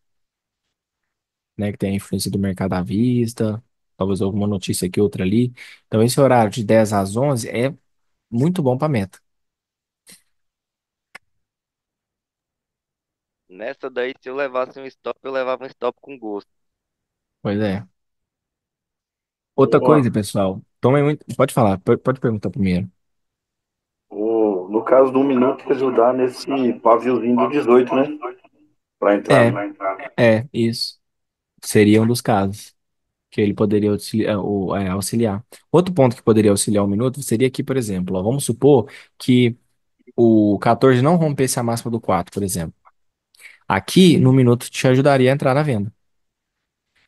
Speaker 1: né? Que tem a influência do mercado à vista, talvez alguma notícia aqui, outra ali. Então, esse horário de 10 às 11 é muito bom para meta.
Speaker 9: Nessa daí, se eu levasse um stop, eu levava um stop com gosto.
Speaker 1: Pois é. Outra
Speaker 6: Ó,
Speaker 1: coisa, pessoal, tomem muito. Pode falar, pode perguntar primeiro.
Speaker 6: no caso do 1 minuto, ajudar nesse paviozinho do 18, né? Pra entrada.
Speaker 1: É, isso. Seria um dos casos que ele poderia auxiliar. Outro ponto que poderia auxiliar um minuto seria aqui, por exemplo, ó, vamos supor que o 14 não rompesse a máxima do 4, por exemplo. Aqui, no minuto, te ajudaria a entrar na venda.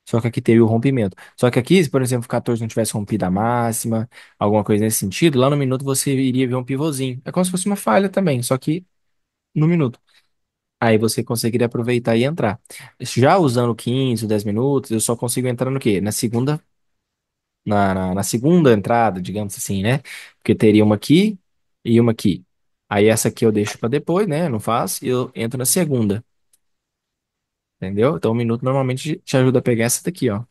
Speaker 1: Só que aqui teve o rompimento. Só que aqui, se, por exemplo, o 14 não tivesse rompido a máxima, alguma coisa nesse sentido, lá no minuto você iria ver um pivôzinho. É como se fosse uma falha também, só que no minuto. Aí você conseguiria aproveitar e entrar. Já usando 15 ou 10 minutos, eu só consigo entrar no quê? Na segunda entrada, digamos assim, né? Porque teria uma aqui e uma aqui. Aí essa aqui eu deixo para depois, né? Não faço, e eu entro na segunda. Entendeu? Então, um minuto normalmente te ajuda a pegar essa daqui, ó.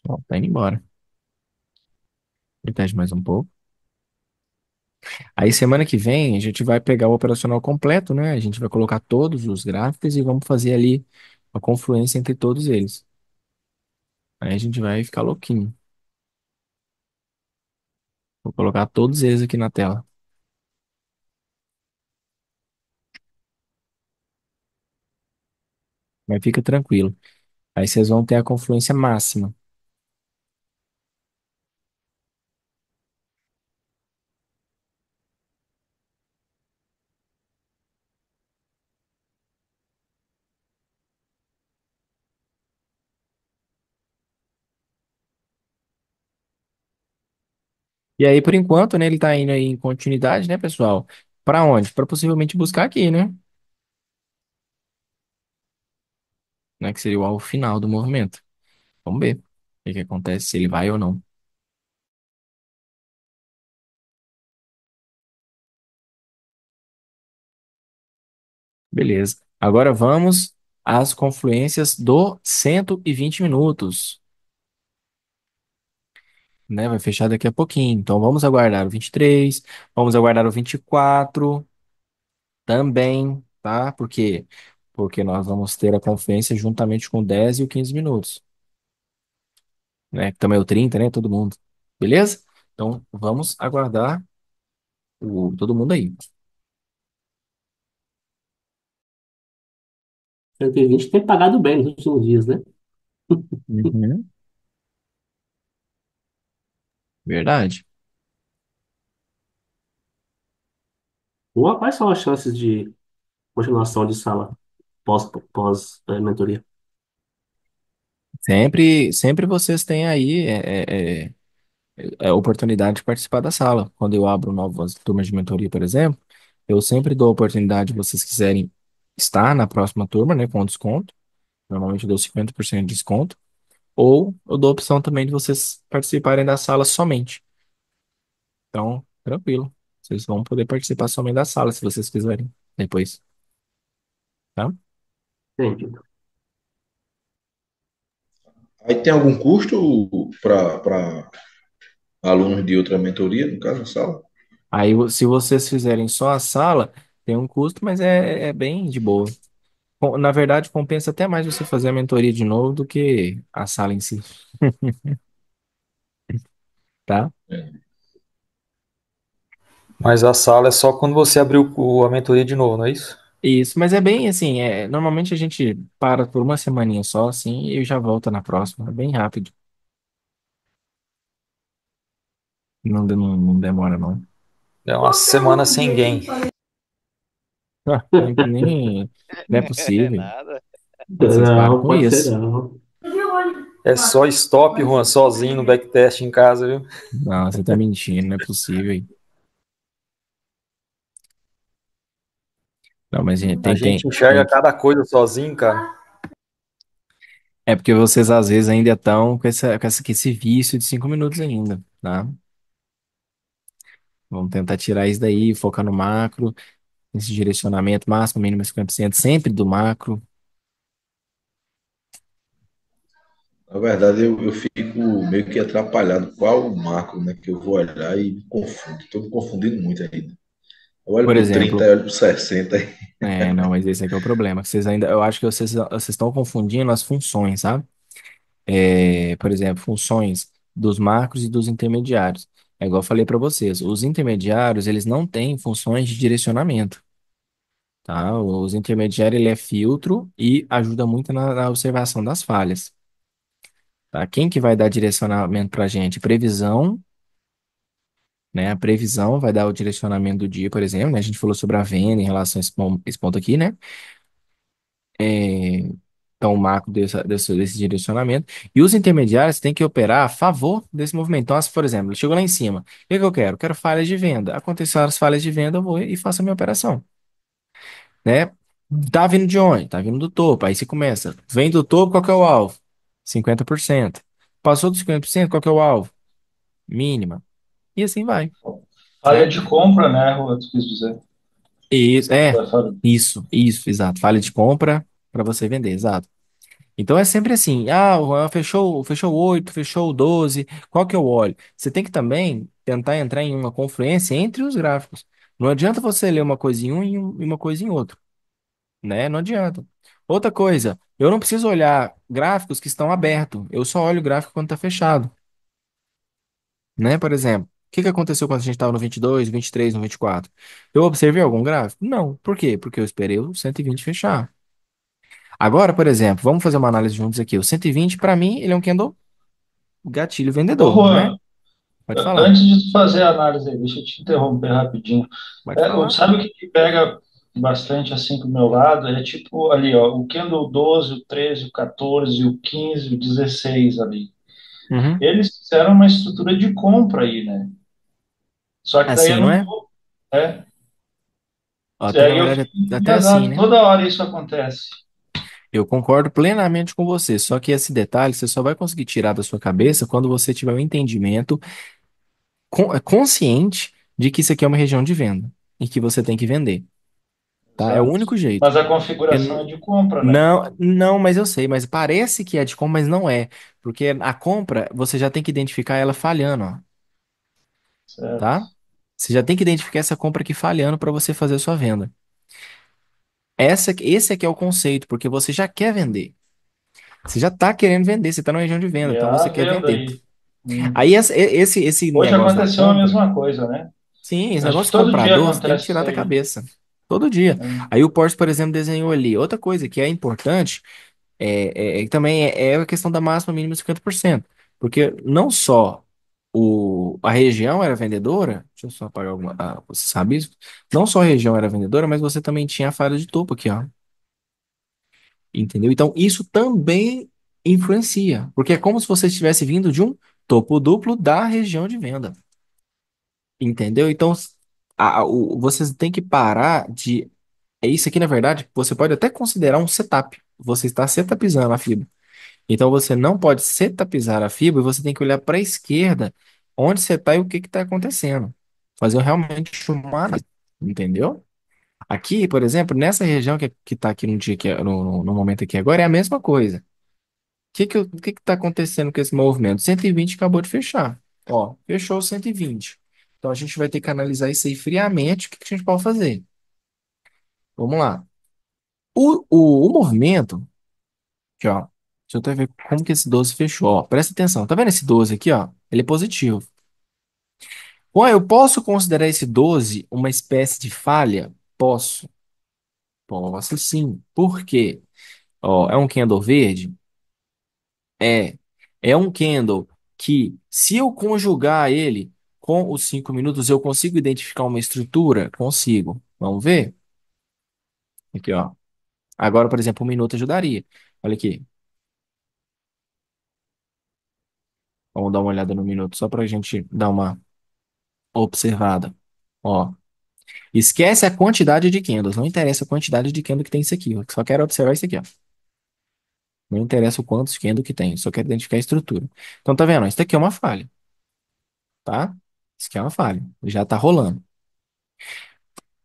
Speaker 1: Ó, tá indo embora. Metade mais um pouco. Aí, semana que vem, a gente vai pegar o operacional completo, né? A gente vai colocar todos os gráficos e vamos fazer ali a confluência entre todos eles. Aí a gente vai ficar louquinho. Vou colocar todos eles aqui na tela. Mas fica tranquilo. Aí vocês vão ter a confluência máxima. E aí, por enquanto, né, ele tá indo aí em continuidade, né, pessoal? Para onde? Para possivelmente buscar aqui, né? Né? Que seria o alvo final do movimento. Vamos ver o que que acontece, se ele vai ou não. Beleza. Agora vamos às confluências do 120 minutos, né? Vai fechar daqui a pouquinho. Então vamos aguardar o 23, vamos aguardar o 24 também, tá? Por quê? Porque nós vamos ter a confluência juntamente com o 10 e o 15 minutos, né? Que também é o 30, né? Todo mundo. Beleza? Então vamos aguardar todo mundo aí.
Speaker 3: 120 tem pagado bem nos últimos dias, né?
Speaker 1: Uhum. Verdade.
Speaker 3: Quais são as chances de continuação de sala pós mentoria?
Speaker 1: Sempre vocês têm aí oportunidade de participar da sala. Quando eu abro novas turmas de mentoria, por exemplo, eu sempre dou a oportunidade de vocês quiserem estar na próxima turma, né, com desconto. Normalmente eu dou 50% de desconto. Ou eu dou a opção também de vocês participarem da sala somente. Então, tranquilo. Vocês vão poder participar somente da sala, se vocês quiserem, depois, tá?
Speaker 3: Entendido.
Speaker 2: Aí tem algum custo para alunos de outra mentoria, no caso, na sala?
Speaker 1: Aí, se vocês fizerem só a sala, tem um custo, mas é bem de boa. Na verdade, compensa até mais você fazer a mentoria de novo do que a sala em si, tá?
Speaker 2: É.
Speaker 8: Mas a sala é só quando você abrir a mentoria de novo, não é isso?
Speaker 1: Isso, mas é bem assim, normalmente a gente para por uma semaninha só, assim, e já volta na próxima, é bem rápido, não demora não.
Speaker 8: É uma semana sem game.
Speaker 1: Ah, não é
Speaker 9: É
Speaker 1: possível,
Speaker 9: nada.
Speaker 1: vocês param
Speaker 3: Não,
Speaker 1: com
Speaker 3: pode ser
Speaker 1: isso.
Speaker 3: não.
Speaker 8: É só stop, Juan, sozinho no backtest em casa, viu?
Speaker 1: Não, você tá mentindo, não é possível. Não, mas gente,
Speaker 8: A gente enxerga cada coisa sozinho, cara.
Speaker 1: é porque vocês às vezes ainda estão com esse vício de 5 minutos ainda, tá? Vamos tentar tirar isso daí, focar no macro, nesse direcionamento máximo, mínimo 50% sempre do macro.
Speaker 2: Na verdade, eu fico meio que atrapalhado qual o macro, né, que eu vou olhar e me confundo. Estou me confundindo muito ainda. Eu olho
Speaker 1: Por
Speaker 2: para o 30,
Speaker 1: exemplo,
Speaker 2: eu olho para o 60.
Speaker 1: não, mas esse aqui é o problema, que vocês ainda, eu acho que vocês estão confundindo as funções, sabe? Por exemplo, funções dos macros e dos intermediários. É igual eu falei para vocês, os intermediários, eles não têm funções de direcionamento, tá? Os intermediários, ele é filtro e ajuda muito na observação das falhas, tá? Quem que vai dar direcionamento para a gente? Previsão, né? A previsão vai dar o direcionamento do dia, por exemplo, né? A gente falou sobre a venda em relação a esse ponto aqui, né? É, então, o macro desse direcionamento. E os intermediários têm que operar a favor desse movimento. Então, se, por exemplo, chegou lá em cima, o que que eu quero? Quero falhas de venda. Aconteceram as falhas de venda, eu vou e faço a minha operação, né? Tá vindo de onde? Tá vindo do topo. Aí você começa. Vem do topo, qual que é o alvo? 50%. Passou dos 50%, qual que é o alvo? Mínima. E assim vai,
Speaker 5: Falha
Speaker 1: certo?
Speaker 5: de compra, né, Rua, tu quis dizer.
Speaker 1: Isso,
Speaker 5: Vai falar.
Speaker 1: exato. Falha de compra para você vender, exato. Então é sempre assim, o Juan fechou 8, fechou 12, qual que eu olho? Você tem que também tentar entrar em uma confluência entre os gráficos. Não adianta você ler uma coisa em um e uma coisa em outro, né? Não adianta. Outra coisa, eu não preciso olhar gráficos que estão abertos, eu só olho o gráfico quando está fechado, né? Por exemplo, o que que aconteceu quando a gente estava no 22, 23, no 24? Eu observei algum gráfico? Não. Por quê? Porque eu esperei o 120 fechar. Agora, por exemplo, vamos fazer uma análise juntos aqui. O 120, para mim, ele é um candle gatilho
Speaker 5: Ô,
Speaker 1: vendedor, né?
Speaker 5: Juan,
Speaker 1: Pode falar,
Speaker 5: antes de tu fazer a análise aí, deixa eu te interromper rapidinho.
Speaker 1: pode falar.
Speaker 5: Sabe o que que pega bastante assim pro meu lado? É tipo ali, ó, o Candle 12, o 13, o 14, o 15, o 16 ali.
Speaker 1: Uhum.
Speaker 5: Eles fizeram uma estrutura de compra aí, né? Só que daí eu
Speaker 1: Assim, não
Speaker 5: não
Speaker 1: é?
Speaker 5: tô, é,
Speaker 1: Até, na
Speaker 5: aí eu
Speaker 1: verdade,
Speaker 5: fico
Speaker 1: até assim,
Speaker 5: engasado.
Speaker 1: né?
Speaker 5: Toda hora isso acontece.
Speaker 1: Eu concordo plenamente com você, só que esse detalhe você só vai conseguir tirar da sua cabeça quando você tiver um entendimento consciente de que isso aqui é uma região de venda e que você tem que vender, tá? É o
Speaker 5: Exato.
Speaker 1: único jeito.
Speaker 5: Mas a
Speaker 1: Porque
Speaker 5: configuração é de compra, né?
Speaker 1: não, mas eu sei, mas parece que é de compra, mas não é. Porque a compra, você já tem que identificar ela falhando, ó,
Speaker 5: Certo.
Speaker 1: tá? Você já tem que identificar essa compra aqui falhando para você fazer a sua venda. Esse aqui é o conceito, porque você já quer vender. Você já está querendo vender, você está na região de venda,
Speaker 5: E é
Speaker 1: então
Speaker 5: a
Speaker 1: você quer
Speaker 5: venda
Speaker 1: vender.
Speaker 5: aí. Hum.
Speaker 1: Aí esse
Speaker 5: Hoje
Speaker 1: negócio da
Speaker 5: aconteceu a
Speaker 1: compra,
Speaker 5: mesma coisa, né?
Speaker 1: sim, esse
Speaker 5: Acho
Speaker 1: negócio
Speaker 5: que
Speaker 1: de
Speaker 5: todo dia
Speaker 1: comprador, você tem que
Speaker 5: acontece
Speaker 1: tirar
Speaker 5: isso
Speaker 1: da
Speaker 5: aí.
Speaker 1: cabeça. Todo dia.
Speaker 5: Hum.
Speaker 1: Aí o Porsche, por exemplo, desenhou ali. Outra coisa que é importante também é a questão da máxima mínima de 50%. Porque não só a região era vendedora, deixa eu só apagar alguma. Você sabe isso? Não só a região era vendedora, mas você também tinha a falha de topo aqui, ó. Entendeu? Então, isso também. Influencia, porque é como se você estivesse vindo de um topo duplo da região de venda. Entendeu? Então, vocês têm que parar de. É isso aqui, na verdade, você pode até considerar um setup. Você está setupizando a fibra. Então, você não pode setupizar a fibra e você tem que olhar para a esquerda, onde você está e o que está acontecendo. Fazer realmente uma análise, entendeu? Aqui, por exemplo, nessa região que está aqui no dia que, no momento aqui agora, é a mesma coisa. O que está acontecendo com esse movimento? 120 acabou de fechar. Ó, fechou o 120. Então a gente vai ter que analisar isso aí friamente. O que a gente pode fazer? Vamos lá. O movimento, aqui, ó. Deixa eu até ver como que esse 12 fechou. Ó, presta atenção. Tá vendo esse 12 aqui, ó? Ele é positivo. Bom, eu posso considerar esse 12 uma espécie de falha? Posso. Posso sim. Por quê? Ó, é um candle verde? É. É um candle que, se eu conjugar ele com os 5 minutos, eu consigo identificar uma estrutura? Consigo. Vamos ver? Aqui, ó. Agora, por exemplo, 1 minuto ajudaria. Olha aqui. Vamos dar uma olhada no minuto, só para a gente dar uma observada. Ó. Esquece a quantidade de candles. Não interessa a quantidade de candle que tem isso aqui. Eu só quero observar isso aqui, ó. Não interessa o quantos candle que tem. Eu só quero identificar a estrutura. Então, tá vendo? Isso aqui é uma falha, tá? Isso aqui é uma falha. Já tá rolando.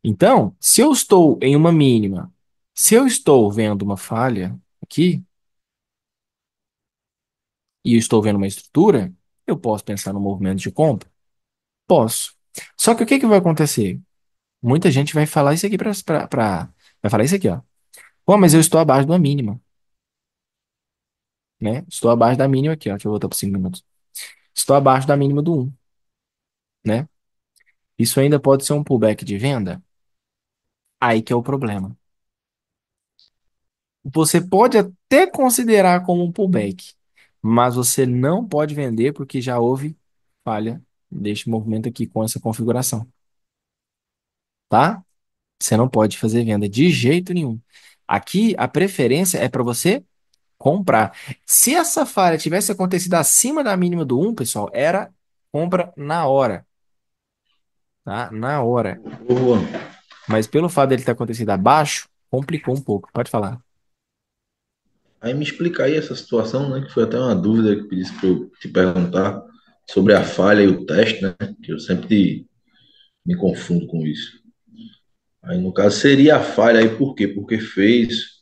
Speaker 1: Então, se eu estou em uma mínima, se eu estou vendo uma falha aqui e eu estou vendo uma estrutura, eu posso pensar no movimento de compra? Posso. Só que o que que vai acontecer? Muita gente vai falar isso aqui vai falar isso aqui, ó. Pô, mas eu estou abaixo da mínima, né? Estou abaixo da mínima aqui, ó. Deixa eu voltar para 5 minutos. Estou abaixo da mínima do um, né? Isso ainda pode ser um pullback de venda? Aí que é o problema. Você pode até considerar como um pullback, mas você não pode vender porque já houve falha deste movimento aqui com essa configuração, tá? Você não pode fazer venda de jeito nenhum. Aqui a preferência é para você comprar. Se essa falha tivesse acontecido acima da mínima do um, pessoal, era compra na hora, tá? Na hora.
Speaker 2: Ô, Juan,
Speaker 1: Mas pelo fato dele ter acontecido abaixo, complicou um pouco. Pode falar.
Speaker 2: aí me explica aí essa situação, né? Que foi até uma dúvida que pedisse para eu te perguntar sobre a falha e o teste, né? Que eu sempre me confundo com isso. Aí no caso seria a falha aí por quê? Porque fez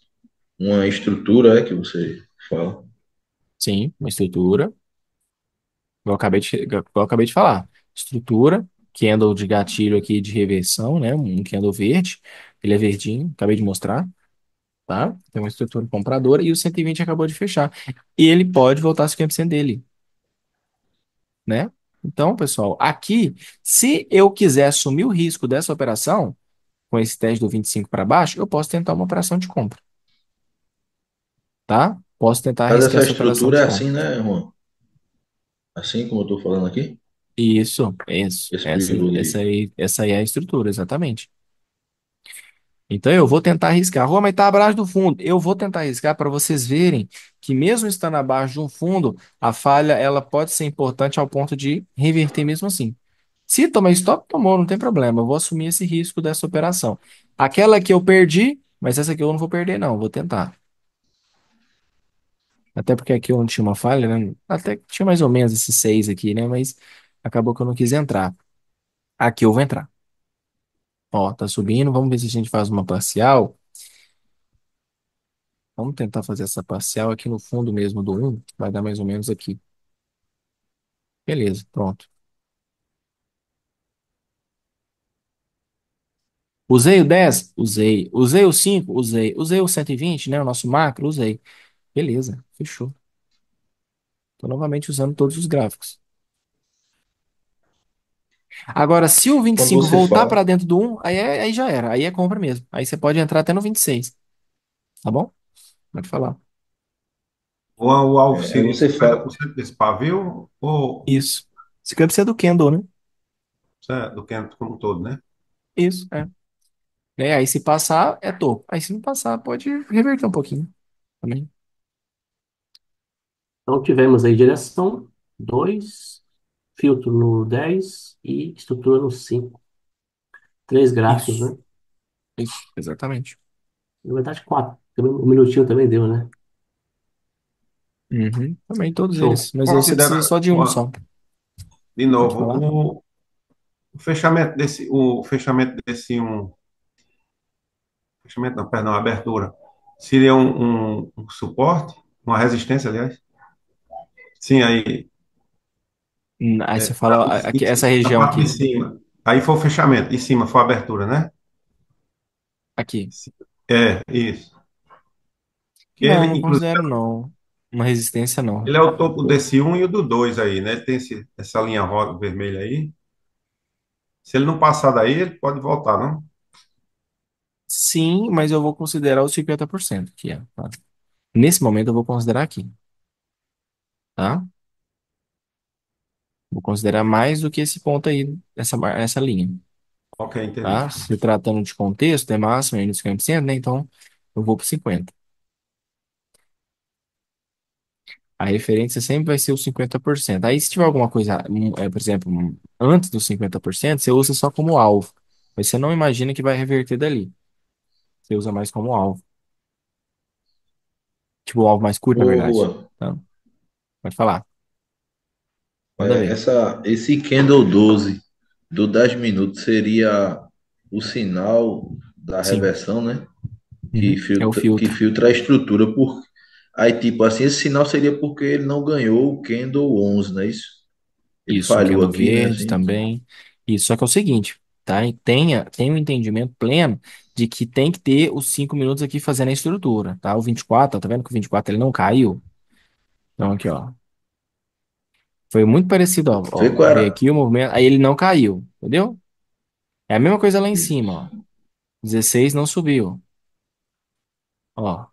Speaker 2: uma estrutura, é que você fala.
Speaker 1: Sim, uma estrutura. Igual eu acabei de falar. Estrutura, candle de gatilho aqui de reversão, né? Um candle verde. Ele é verdinho, acabei de mostrar, tá? Tem uma estrutura compradora e o 120 acabou de fechar. E ele pode voltar a 50% dele, né? Então, pessoal, aqui, se eu quiser assumir o risco dessa operação, com esse teste do 25 para baixo, eu posso tentar uma operação de compra, tá? Posso tentar
Speaker 2: Mas
Speaker 1: arriscar
Speaker 2: essa
Speaker 1: essa operação
Speaker 2: estrutura
Speaker 1: de
Speaker 2: é
Speaker 1: compra.
Speaker 2: assim, né, Juan? Assim como eu tô falando aqui?
Speaker 1: Isso, isso.
Speaker 2: Esse pivô de.
Speaker 1: Essa aí é a estrutura, exatamente. Então eu vou tentar arriscar. Rô, mas está abaixo do fundo. Eu vou tentar arriscar para vocês verem que mesmo estando abaixo de um fundo, a falha ela pode ser importante ao ponto de reverter mesmo assim. Se tomar stop, tomou, não tem problema. Eu vou assumir esse risco dessa operação. Aquela que eu perdi, mas essa aqui eu não vou perder, não. Vou tentar. Até porque aqui eu não tinha uma falha, né? Até que tinha mais ou menos esses 6 aqui, né? Mas acabou que eu não quis entrar. Aqui eu vou entrar. Ó, tá subindo. Vamos ver se a gente faz uma parcial. Vamos tentar fazer essa parcial aqui no fundo mesmo do um. Vai dar mais ou menos aqui. Beleza, pronto. Usei o 10? Usei. Usei o 5? Usei. Usei o 120, né? O nosso macro? Usei. Beleza, fechou. Estou novamente usando todos os gráficos. Agora, se o vinte e
Speaker 2: Quando
Speaker 1: cinco
Speaker 2: você
Speaker 1: voltar
Speaker 2: fala.
Speaker 1: para dentro do um, aí já era. Aí é compra mesmo. Aí você pode entrar até no 26. Tá bom? Pode falar.
Speaker 7: O alvo
Speaker 2: Aí
Speaker 7: seria
Speaker 2: você fala.
Speaker 7: 50% desse pavio ou
Speaker 1: Isso. Isso aqui precisa do candle, né?
Speaker 7: do Kenneth como um todo, né?
Speaker 1: Isso, é. Aí se passar, é topo. Aí se não passar, pode reverter um pouquinho também.
Speaker 3: Então tivemos aí direção 2, filtro no 10 e estrutura no 5. Três gráficos,
Speaker 1: Isso,
Speaker 3: né?
Speaker 1: isso, exatamente.
Speaker 3: Na verdade, 4. Um minutinho também deu, né?
Speaker 1: Uhum, também todos
Speaker 3: Show.
Speaker 1: eles. Mas aí você precisa
Speaker 7: Considera,
Speaker 1: só de um só.
Speaker 7: de
Speaker 1: Pode
Speaker 7: novo,
Speaker 1: falar?
Speaker 7: o fechamento desse fechamento não, perdão, abertura, seria um suporte, uma resistência, aliás? Sim, aí,
Speaker 1: Aí você
Speaker 7: na,
Speaker 1: fala essa
Speaker 7: na
Speaker 1: região
Speaker 7: parte de
Speaker 1: aqui.
Speaker 7: cima, aí foi o fechamento, de cima foi a abertura, né?
Speaker 1: Aqui.
Speaker 7: É, isso. Que
Speaker 1: Não,
Speaker 7: ele,
Speaker 1: não
Speaker 7: inclusive,
Speaker 1: considero não. Uma resistência não.
Speaker 7: ele é o topo desse um e o do 2 aí, né? Tem essa linha rosa, vermelha aí. Se ele não passar daí, ele pode voltar, não?
Speaker 1: Sim, mas eu vou considerar os 50% aqui, ó, tá? Nesse momento eu vou considerar aqui, tá? Vou considerar mais do que esse ponto aí, essa linha,
Speaker 7: Ok, entendi.
Speaker 1: tá? Se tratando de contexto, é máximo ainda 50%, né? Então eu vou para 50%. A referência sempre vai ser os 50%. Aí se tiver alguma coisa, por exemplo, antes dos 50%, você usa só como alvo. Mas você não imagina que vai reverter dali. Você usa mais como alvo. Tipo, o alvo mais curto, na
Speaker 2: Ô,
Speaker 1: verdade.
Speaker 2: Rua,
Speaker 1: Tá? Pode falar. Manda ver.
Speaker 2: esse Candle 12 do 10 minutos seria o sinal da
Speaker 1: Sim.
Speaker 2: reversão, né?
Speaker 1: Uhum. É o
Speaker 2: Que
Speaker 1: filtro.
Speaker 2: filtra a estrutura. Aí, tipo assim, esse sinal seria porque ele não ganhou o Candle 11, não é isso? Ele
Speaker 1: Isso, um
Speaker 2: falhou
Speaker 1: candle
Speaker 2: aqui, né?
Speaker 1: verde
Speaker 2: Assim.
Speaker 1: também. Isso, só que é o seguinte, tá? E tenha um entendimento pleno de que tem que ter os 5 minutos aqui fazendo a estrutura, tá? O 24, tá vendo que o 24 ele não caiu? Então aqui, ó. Foi muito parecido,
Speaker 2: Vê
Speaker 1: ó.
Speaker 2: qual
Speaker 1: Veio
Speaker 2: era.
Speaker 1: aqui o movimento, aí ele não caiu, entendeu? É a mesma coisa lá em cima, ó. 16 não subiu. Ó,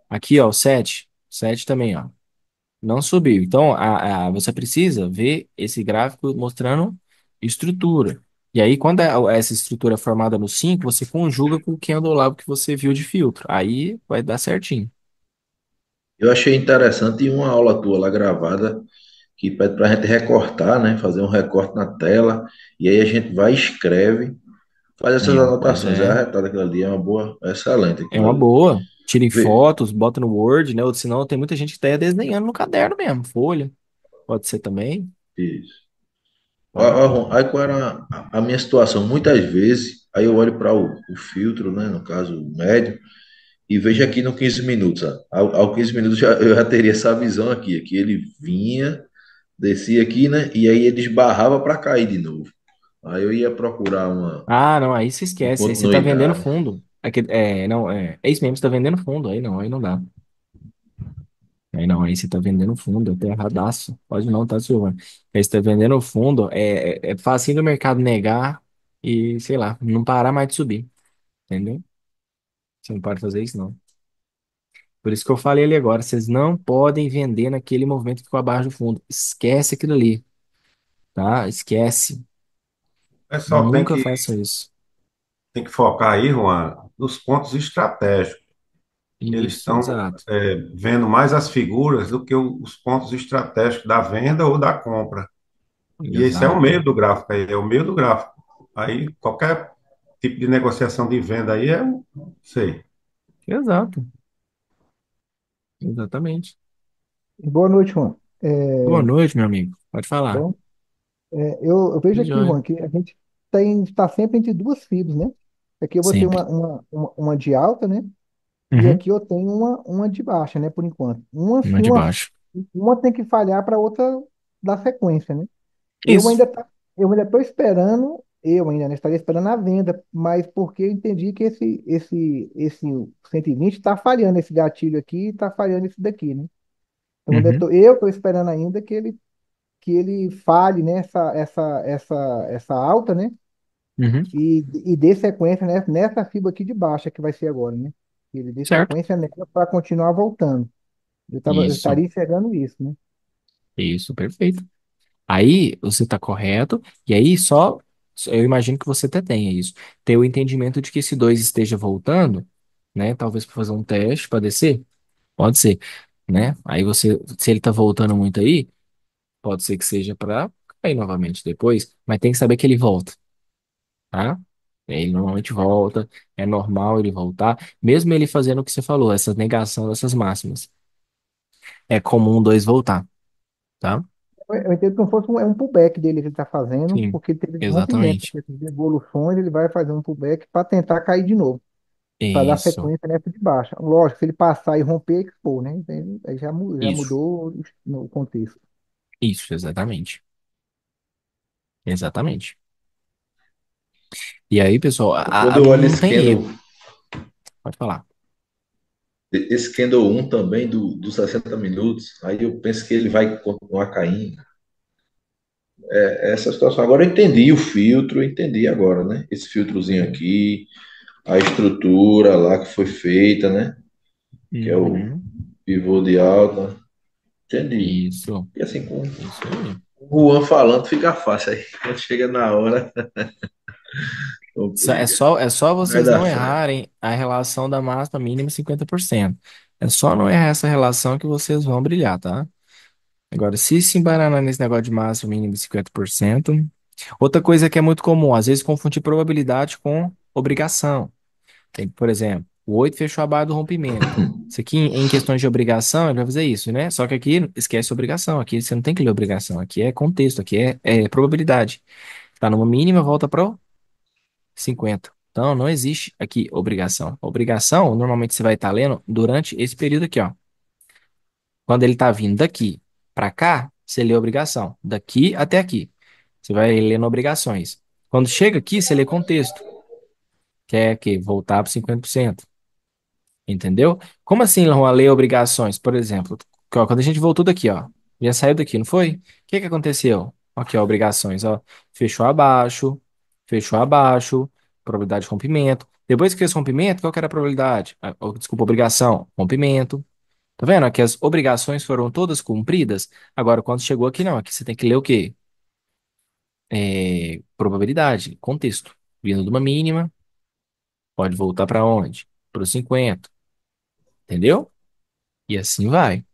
Speaker 1: aqui, ó, o 7. 7 também, ó. Não subiu. Então, você precisa ver esse gráfico mostrando estrutura. E aí, quando essa estrutura é formada no 5, você conjuga com o candle lá que você viu de filtro. Aí vai dar certinho.
Speaker 2: Eu achei interessante uma aula tua lá gravada que pede para a gente recortar, né? Fazer um recorte na tela. E aí a gente vai e escreve, faz essas
Speaker 1: Aí, ó, pois
Speaker 2: anotações. É
Speaker 1: é.
Speaker 2: arretado aquilo ali, é uma boa, é excelente
Speaker 1: É
Speaker 2: aquilo
Speaker 1: uma
Speaker 2: ali.
Speaker 1: boa. Tirem
Speaker 2: Vê,
Speaker 1: fotos, bota no Word, né? Ou senão tem muita gente que tá desenhando no caderno mesmo, folha. Pode ser também,
Speaker 2: isso.
Speaker 1: tá?
Speaker 2: Aí qual era a minha situação? Muitas vezes, aí eu olho para o filtro, né? No caso, o médio, e vejo aqui
Speaker 1: Uhum.
Speaker 2: no 15 minutos. Ó. Ao 15 minutos eu já teria essa visão aqui, que ele vinha, descia aqui, né? E aí ele esbarrava para cair de novo. Aí eu ia procurar
Speaker 1: Ah, não, aí você
Speaker 2: uma
Speaker 1: esquece. Aí você tá vendendo
Speaker 2: continuidade.
Speaker 1: fundo. Não, é isso mesmo, você tá vendendo fundo. Aí não dá. Aí não, aí você tá vendendo fundo, é erradaço. Pode não, tá, Silvana? Aí você tá vendendo fundo, é fácil do mercado negar e, sei lá, não parar mais de subir, entendeu? Você não pode fazer isso, não. Por isso que eu falei ali agora, vocês não podem vender naquele movimento que ficou abaixo do fundo. Esquece aquilo ali, tá? Esquece.
Speaker 7: O pessoal tem
Speaker 1: Nunca
Speaker 7: que,
Speaker 1: faça isso.
Speaker 7: tem que focar aí, Juan, nos pontos estratégicos. Eles
Speaker 1: Isso,
Speaker 7: estão
Speaker 1: exato.
Speaker 7: vendo mais as figuras do que os pontos estratégicos da venda ou da compra. E esse é o
Speaker 1: Exato.
Speaker 7: meio do gráfico aí, é o meio do gráfico. Aí qualquer tipo de negociação de venda aí sei.
Speaker 1: Exato. Exatamente.
Speaker 4: Boa noite, Juan.
Speaker 1: Boa noite, meu amigo. Pode falar.
Speaker 4: Bom, eu vejo
Speaker 1: Tudo
Speaker 4: aqui,
Speaker 1: jóia.
Speaker 4: Juan, que a gente está sempre entre duas fibras, né? Aqui eu vou ter
Speaker 1: Sempre.
Speaker 4: uma de alta, né? E
Speaker 1: Uhum.
Speaker 4: aqui eu tenho uma de baixa, né? Por enquanto. Uma,
Speaker 1: Uma
Speaker 4: se
Speaker 1: de baixo.
Speaker 4: uma tem que falhar para a outra dar sequência, né? Eu
Speaker 1: Isso.
Speaker 4: ainda tá, eu ainda estou esperando, eu ainda né, estaria esperando a venda, mas porque eu entendi que esse 120 está falhando esse gatilho aqui, está falhando esse daqui, né? Então,
Speaker 1: Uhum.
Speaker 4: eu estou esperando ainda que ele fale, né, essa alta, né?
Speaker 1: Uhum.
Speaker 4: E dê sequência nessa fibra aqui de baixa que vai ser agora, né? Que ele dê
Speaker 1: Certo.
Speaker 4: sequência nela para continuar voltando. Eu
Speaker 1: Isso.
Speaker 4: estaria enxergando isso, né?
Speaker 1: Isso, perfeito. Aí você está correto, e aí eu imagino que você até tenha isso. Ter o entendimento de que esse 2 esteja voltando, né? Talvez para fazer um teste para descer, pode ser. né? Aí você, se ele tá voltando muito aí, pode ser que seja para cair novamente depois, mas tem que saber que ele volta, tá? Ele normalmente volta, é normal ele voltar, mesmo ele fazendo o que você falou, essa negação dessas máximas. É comum dois voltar, tá?
Speaker 4: Eu entendo como fosse um pullback dele que ele está fazendo,
Speaker 1: Sim,
Speaker 4: porque ele teve rompimento,
Speaker 1: exatamente.
Speaker 4: essas evoluções, ele vai fazer um pullback para tentar cair de novo, para dar
Speaker 1: Isso,
Speaker 4: sequência nessa de baixa. Lógico, se ele passar e romper, expor, né? Aí já
Speaker 1: isso,
Speaker 4: mudou o contexto.
Speaker 1: isso, exatamente. Exatamente. E aí, pessoal,
Speaker 2: Quando eu olho
Speaker 1: não tem erro. Pode falar.
Speaker 2: esse candle 1 também dos 60 minutos, aí eu penso que ele vai continuar caindo. Essa situação. Agora eu entendi o filtro, eu entendi agora, né? Esse filtrozinho aqui, a estrutura lá que foi feita, né? Que é o
Speaker 1: Uhum.
Speaker 2: pivô de alta. Entendi.
Speaker 1: Isso,
Speaker 2: E assim, com
Speaker 1: isso aí.
Speaker 2: o Juan falando fica fácil. Aí quando chega na hora,
Speaker 1: É
Speaker 2: complica.
Speaker 1: só, é só
Speaker 2: Vai
Speaker 1: vocês
Speaker 2: dar
Speaker 1: não
Speaker 2: certo.
Speaker 1: errarem a relação da máxima mínima 50%. É só não errar essa relação que vocês vão brilhar, tá? Agora, se embananar nesse negócio de máxima mínima 50%. Outra coisa que é muito comum, às vezes confundir probabilidade com obrigação. Tem, por exemplo, o 8 fechou a barra do rompimento. Isso aqui, em questões de obrigação, ele vai fazer isso, né? Só que aqui esquece obrigação. Aqui você não tem que ler obrigação. Aqui é contexto, aqui é probabilidade. Tá numa mínima, volta para 50. Então, não existe aqui obrigação. Obrigação, normalmente você vai estar lendo durante esse período aqui, ó. Quando ele tá vindo daqui para cá, você lê obrigação. Daqui até aqui. Você vai lendo obrigações. Quando chega aqui, você lê contexto, que é que voltar para 50%. Entendeu? Como assim, Juan, lê obrigações? Por exemplo, ó, quando a gente voltou daqui, ó, já saiu daqui, não foi? O que que aconteceu? Aqui, ó, obrigações, ó, fechou abaixo, probabilidade de rompimento. Depois que fez rompimento, qual que era a probabilidade? Desculpa, obrigação, rompimento. Tá vendo? Aqui as obrigações foram todas cumpridas. Agora, quando chegou aqui, não, aqui você tem que ler o quê? Probabilidade, contexto. Vindo de uma mínima, pode voltar para onde? Para o 50, entendeu? E assim vai.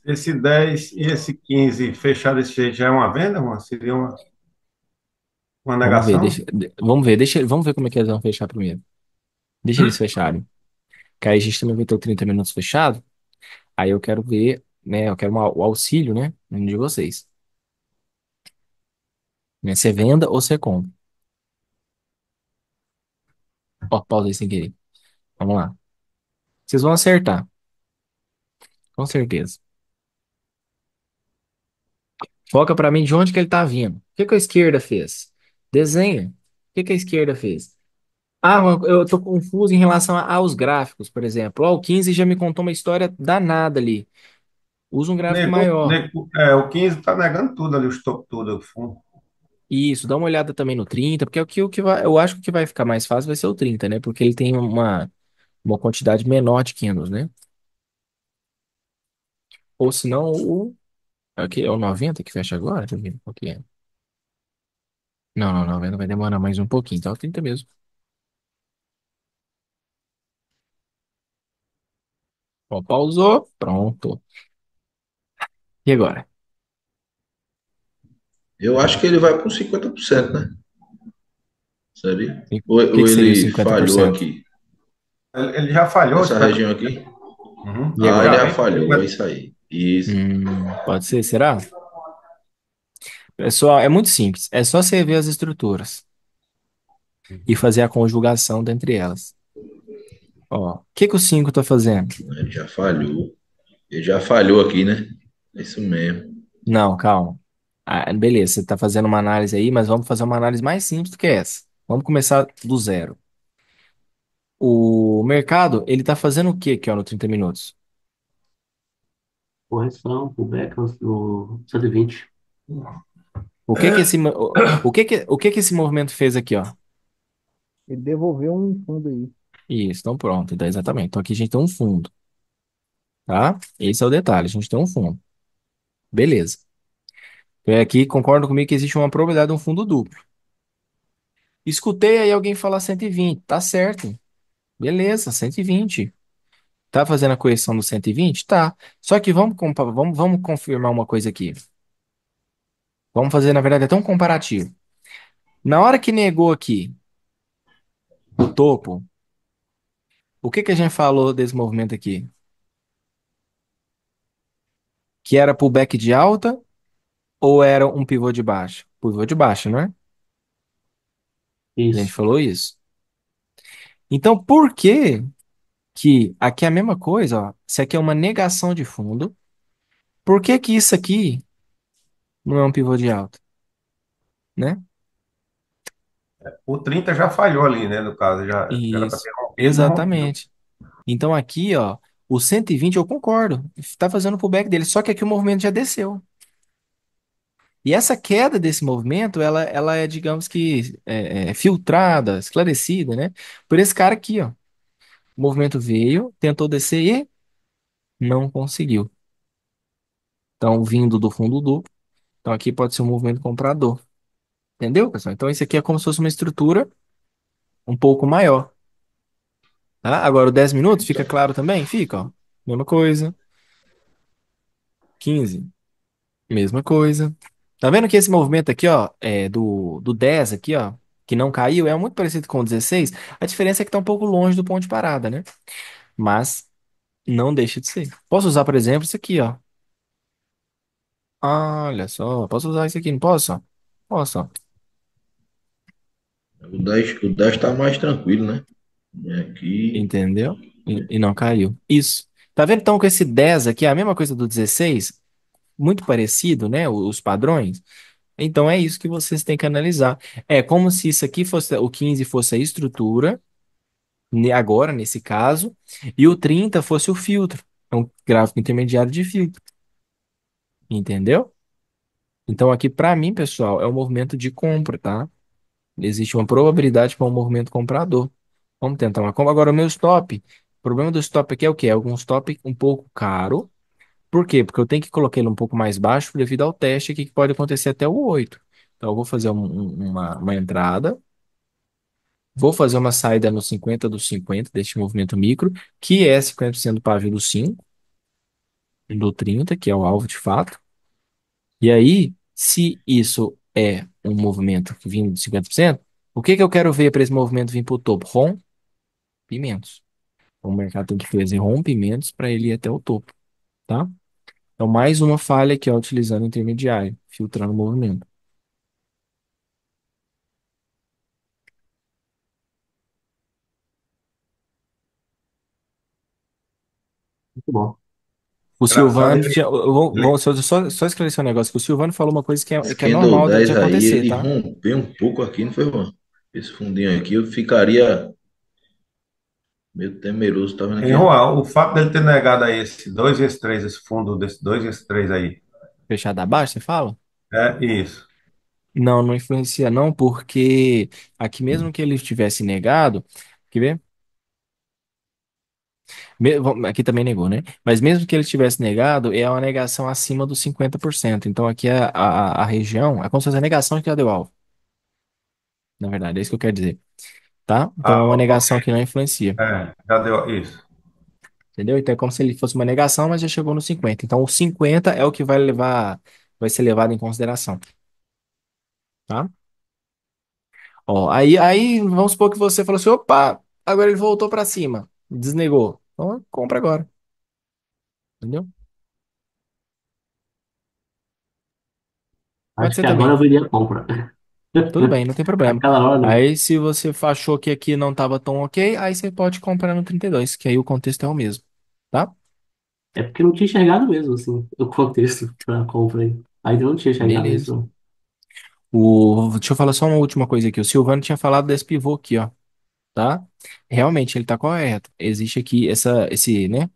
Speaker 7: Esse 10 e esse 15 fechado desse jeito já é uma venda, uma? Seria uma
Speaker 1: Vamos ver,
Speaker 7: negação?
Speaker 1: vamos ver como é que eles vão fechar primeiro. Deixa eles fecharem. Que aí a gente também vai ter o 30 minutos fechado. Aí eu quero ver, né? Eu quero o auxílio, né? De vocês. Né, você venda ou você compra. Ó, pausei sem querer. Vamos lá. Vocês vão acertar, com certeza. Foca pra mim de onde que ele tá vindo. O que que a esquerda fez? Desenha. O que que a esquerda fez? Ah, eu tô confuso em relação aos gráficos, por exemplo. Ó, o 15 já me contou uma história danada ali. Usa um gráfico maior.
Speaker 7: O 15 está negando tudo ali, o stop tudo, o fundo.
Speaker 1: Isso, dá uma olhada também no 30, porque o que vai, eu acho que o que vai ficar mais fácil vai ser o 30, né? Porque ele tem uma quantidade menor de candles, né? Ou se não, aqui é o 90 que fecha agora, deixa eu ver qual que é. Não, não, 90 vai demorar mais um pouquinho, então é o 30 mesmo. Ó, pausou, pronto. E agora?
Speaker 2: Eu acho que ele vai para uns 50%, né? Sabe?
Speaker 1: O
Speaker 2: Ou
Speaker 1: que seria os
Speaker 2: ele
Speaker 1: cinquenta por
Speaker 2: falhou
Speaker 1: cento?
Speaker 2: aqui?
Speaker 7: Ele já falhou,
Speaker 2: Nessa
Speaker 7: 50.
Speaker 2: região aqui?
Speaker 7: Uhum.
Speaker 1: E
Speaker 2: Ah, ele
Speaker 1: agora?
Speaker 2: já
Speaker 7: Já vem com
Speaker 2: falhou, é
Speaker 7: 50.
Speaker 2: isso aí. Isso.
Speaker 1: Pode ser, será? Pessoal, é muito simples. É só você ver as estruturas e fazer a conjugação dentre elas. Ó, o que que o 5 tá fazendo?
Speaker 2: Ele já falhou. Ele já falhou aqui, né? É isso mesmo.
Speaker 1: Não, calma. Ah, beleza, você está fazendo uma análise aí, mas vamos fazer uma análise mais simples do que essa. Vamos começar do zero. O mercado, ele está fazendo o que aqui, ó, no 30 minutos?
Speaker 3: Correção, pullback no 120.
Speaker 1: O que que esse movimento fez aqui, ó?
Speaker 4: Ele devolveu um fundo aí.
Speaker 1: Isso, então pronto, então, exatamente. Então aqui a gente tem um fundo, tá? Esse é o detalhe, a gente tem um fundo. Beleza. Então aqui concorda comigo que existe uma probabilidade de um fundo duplo. Escutei aí alguém falar 120, tá certo. Beleza, 120. Tá fazendo a correção do 120? Tá. Só que vamos confirmar uma coisa aqui. Vamos fazer, na verdade, até um comparativo. Na hora que negou aqui o topo, o que que a gente falou desse movimento aqui? Que era pullback de alta ou era um pivô de baixa? Pivô de baixa, né? A gente
Speaker 3: Isso.
Speaker 1: falou isso. Então, por que que aqui é a mesma coisa, ó? Isso aqui é uma negação de fundo. Por que que isso aqui não é um pivô de alta, né?
Speaker 7: O 30 já falhou ali, né? No caso, já era para
Speaker 1: Isso,
Speaker 7: ter rompido, não rompeu.
Speaker 1: exatamente. Então aqui, ó, o 120 eu concordo, está fazendo o pullback dele, só que aqui o movimento já desceu. E essa queda desse movimento, ela é, digamos que, filtrada, esclarecida, né? Por esse cara aqui, ó. O movimento veio, tentou descer e não conseguiu. Então, vindo do fundo duplo. Então, aqui pode ser um movimento comprador. Entendeu, pessoal? Então, isso aqui é como se fosse uma estrutura um pouco maior. Tá? Agora, o 10 minutos fica claro também? Fica, ó. Mesma coisa. 15, mesma coisa. Tá vendo que esse movimento aqui, ó, do 10 aqui, ó, que não caiu, é muito parecido com o 16. A diferença é que tá um pouco longe do ponto de parada, né? Mas não deixa de ser. Posso usar, por exemplo, isso aqui, ó. Olha só, posso usar isso aqui, não posso? Posso, ó.
Speaker 2: O 10 tá mais tranquilo, né? Aqui,
Speaker 1: Entendeu? E não caiu. Isso. Tá vendo então que esse 10 aqui é a mesma coisa do 16? Muito parecido, né? Os padrões. Então é isso que vocês têm que analisar. É como se isso aqui fosse, o 15 fosse a estrutura, agora nesse caso, e o 30 fosse o filtro. É um gráfico intermediário de filtro. Entendeu? Então aqui para mim, pessoal, é um movimento de compra, tá? Existe uma probabilidade para um movimento comprador. Vamos tentar uma compra. Agora, o meu stop. O problema do stop aqui é o quê? É um stop um pouco caro. Por quê? Porque eu tenho que colocar ele um pouco mais baixo devido ao teste aqui que pode acontecer até o 8. Então, eu vou fazer uma entrada. Vou fazer uma saída no 50 do 50 deste movimento micro, que é 50% do pavio do 5, do 30, que é o alvo de fato. E aí, se isso é um movimento que vindo de 50%, o que que eu quero ver para esse movimento vir para o topo? Rompimentos. Então, o mercado tem que fazer rompimentos para ele ir até o topo, tá? Então, mais uma falha aqui, ó, utilizando o intermediário, filtrando o movimento.
Speaker 3: Muito bom.
Speaker 1: O
Speaker 7: Engraçado,
Speaker 1: Silvano tinha. Só esclarecer um negócio, que o Silvano falou uma coisa
Speaker 2: esse
Speaker 1: que é
Speaker 2: candle
Speaker 1: normal de
Speaker 2: 10 aí,
Speaker 1: acontecer,
Speaker 2: ele
Speaker 1: tá?
Speaker 2: rompeu um pouco aqui, não foi, mano? Esse fundinho aqui, eu ficaria meio temeroso, tá vendo
Speaker 7: hein,
Speaker 2: aqui, ó?
Speaker 7: Juan, o fato dele ter negado aí esse 2 vezes 3 esse fundo desse 2 vezes 3 aí,
Speaker 1: Fechado abaixo, você fala?
Speaker 7: é isso.
Speaker 1: Não, não influencia, não, porque aqui mesmo que ele tivesse negado, quer ver? Aqui também negou, né? Mas mesmo que ele tivesse negado, é uma negação acima dos 50%. Então aqui a região, é como se fosse a negação que já deu alvo. Na verdade, é isso que eu quero dizer, tá? Então é
Speaker 7: Ah,
Speaker 1: uma
Speaker 7: ok.
Speaker 1: negação que não influencia.
Speaker 7: Já deu isso.
Speaker 1: Entendeu? Então é como se ele fosse uma negação, mas já chegou no 50. Então o 50 é o que vai levar, vai ser levado em consideração, tá? Ó, aí vamos supor que você falou assim, opa, agora ele voltou para cima, desnegou. Então compra agora, entendeu? Pode
Speaker 3: Acho
Speaker 1: ser
Speaker 3: que agora eu
Speaker 1: também.
Speaker 3: veria a compra.
Speaker 1: Tudo bem, não tem problema.
Speaker 3: Aquela hora não.
Speaker 1: Aí se você achou que aqui não estava tão ok, aí você pode comprar no 32, que aí o contexto é o mesmo, tá?
Speaker 3: É porque eu não tinha enxergado mesmo, assim, o contexto pra compra aí. Ainda não tinha enxergado
Speaker 1: Beleza.
Speaker 3: isso.
Speaker 1: Deixa eu falar só uma última coisa aqui. O Silvano tinha falado desse pivô aqui, ó. Tá? Realmente ele está correto. Existe aqui né,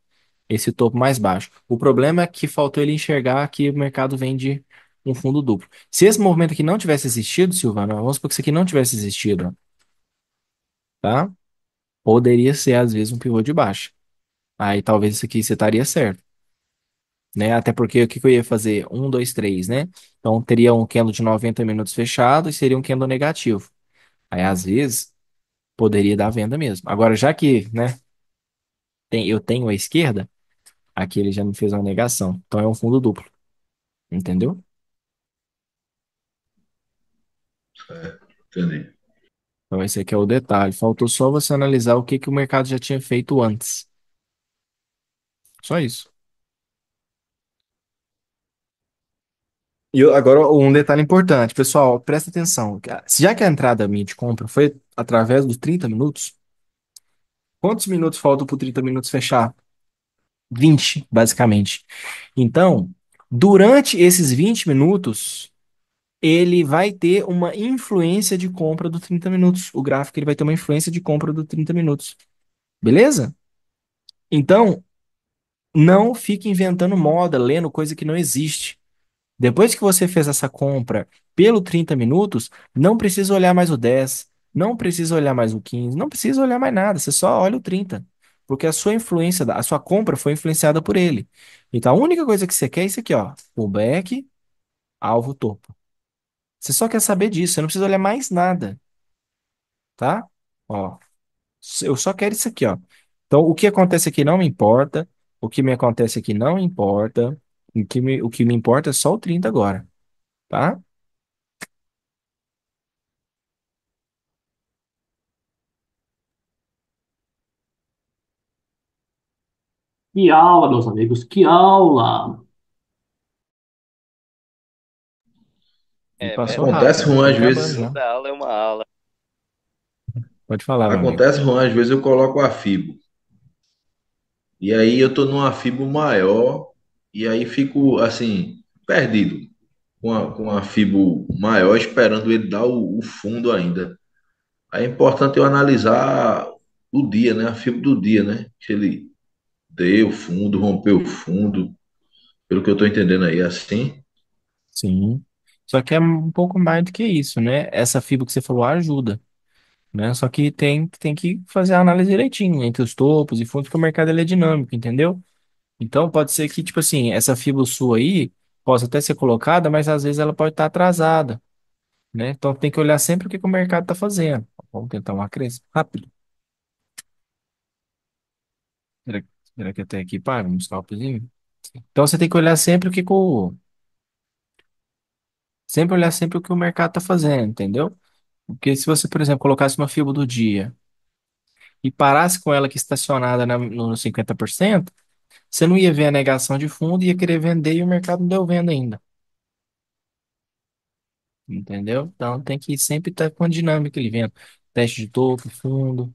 Speaker 1: esse topo mais baixo. O problema é que faltou ele enxergar que o mercado vende um fundo duplo. Se esse movimento aqui não tivesse existido, Silvana, vamos supor que isso aqui não tivesse existido, tá? Poderia ser, às vezes, um pivô de baixa. Aí talvez isso aqui você estaria certo, né? Até porque o que que eu ia fazer? Um, dois, três, né? Então teria um candle de 90 minutos fechado e seria um candle negativo. Aí, às vezes, poderia dar venda mesmo. Agora, já que, né, eu tenho à esquerda, aqui ele já me fez uma negação. Então é um fundo duplo, entendeu?
Speaker 2: Entendi.
Speaker 1: Então esse aqui é o detalhe. Faltou só você analisar o que que o mercado já tinha feito antes. Só isso. Agora um detalhe importante, pessoal, presta atenção. Já que a entrada minha de compra foi através dos 30 minutos, quantos minutos faltam para 30 minutos fechar? 20, basicamente. Então, durante esses 20 minutos, ele vai ter uma influência de compra do 30 minutos. O gráfico ele vai ter uma influência de compra do 30 minutos. Beleza? Então, não fique inventando moda, lendo coisa que não existe. Depois que você fez essa compra pelo 30 minutos, não precisa olhar mais o 10, não precisa olhar mais o 15, não precisa olhar mais nada, você só olha o 30. Porque a sua influência, a sua compra foi influenciada por ele. Então a única coisa que você quer é isso aqui, ó, pullback, alvo, topo. Você só quer saber disso, você não precisa olhar mais nada, tá? Ó, eu só quero isso aqui, ó. Então o que acontece aqui não me importa, o que me acontece aqui não importa, o que me importa é só o 30 agora, tá?
Speaker 3: Que aula, meus amigos, que aula!
Speaker 1: E
Speaker 9: É
Speaker 1: passou
Speaker 9: verdade.
Speaker 2: Acontece,
Speaker 1: rápido,
Speaker 2: Juan,
Speaker 1: tá
Speaker 2: às
Speaker 1: acabando
Speaker 2: vezes.
Speaker 1: já.
Speaker 9: Toda aula é uma aula.
Speaker 1: Pode falar, meu amigo.
Speaker 2: Acontece, Juan, às vezes eu coloco a FIBO. E aí eu tô numa FIBO maior. E aí fico, assim, perdido. Com a FIBO maior, esperando ele dar o fundo ainda. Aí é importante eu analisar o dia, né? A FIBO do dia, né? Se ele deu fundo, rompeu o fundo. Pelo que eu tô entendendo aí, assim.
Speaker 1: Sim. Só que é um pouco mais do que isso, né? Essa fibra que você falou ajuda, né? Só que tem que fazer a análise direitinho entre os topos e fundos, porque o mercado ele é dinâmico, entendeu? Então pode ser que, tipo assim, essa fibra sua aí possa até ser colocada, mas às vezes ela pode estar atrasada, né? Então tem que olhar sempre o que que o mercado está fazendo. Vamos tentar uma crescimento rápido. Será que até aqui paga um scalpzinho? Então você tem que olhar sempre o que que o sempre olhar sempre o que o mercado está fazendo, entendeu? Porque se você, por exemplo, colocasse uma fibra do dia e parasse com ela aqui estacionada no 50%, você não ia ver a negação de fundo, ia querer vender e o mercado não deu venda ainda. Entendeu? Então tem que sempre estar com a dinâmica ali vendo. Teste de topo, fundo,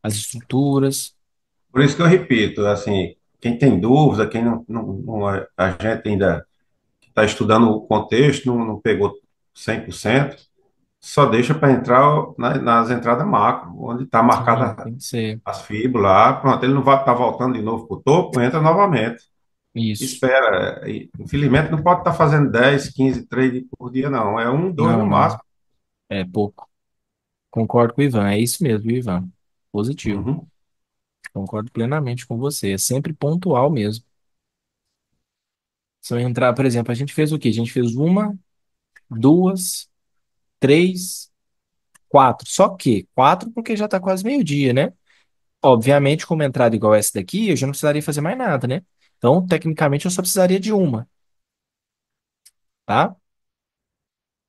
Speaker 1: as estruturas.
Speaker 7: Por isso que eu repito, assim, quem tem dúvida, quem a gente ainda está estudando o contexto, não pegou 100%, só deixa para entrar nas entradas macro, onde está
Speaker 1: Sim,
Speaker 7: marcada
Speaker 1: tem que ser.
Speaker 7: as fibras lá, pronto, ele não vai estar voltando de novo para o topo, entra novamente.
Speaker 1: Isso.
Speaker 7: Espera. Infelizmente não pode estar fazendo 10, 15 trades por dia, não. É um, dois no
Speaker 1: Não, não.
Speaker 7: máximo.
Speaker 1: É pouco. Concordo com o Ivan. É isso mesmo, Ivan. Positivo.
Speaker 7: Uhum.
Speaker 1: Concordo plenamente com você. É sempre pontual mesmo. Se eu entrar, por exemplo, a gente fez o quê? A gente fez uma, duas, três, quatro. Só que quatro porque já está quase meio-dia, né? Obviamente, com uma entrada igual essa daqui, eu já não precisaria fazer mais nada, né? Então, tecnicamente, eu só precisaria de uma, tá?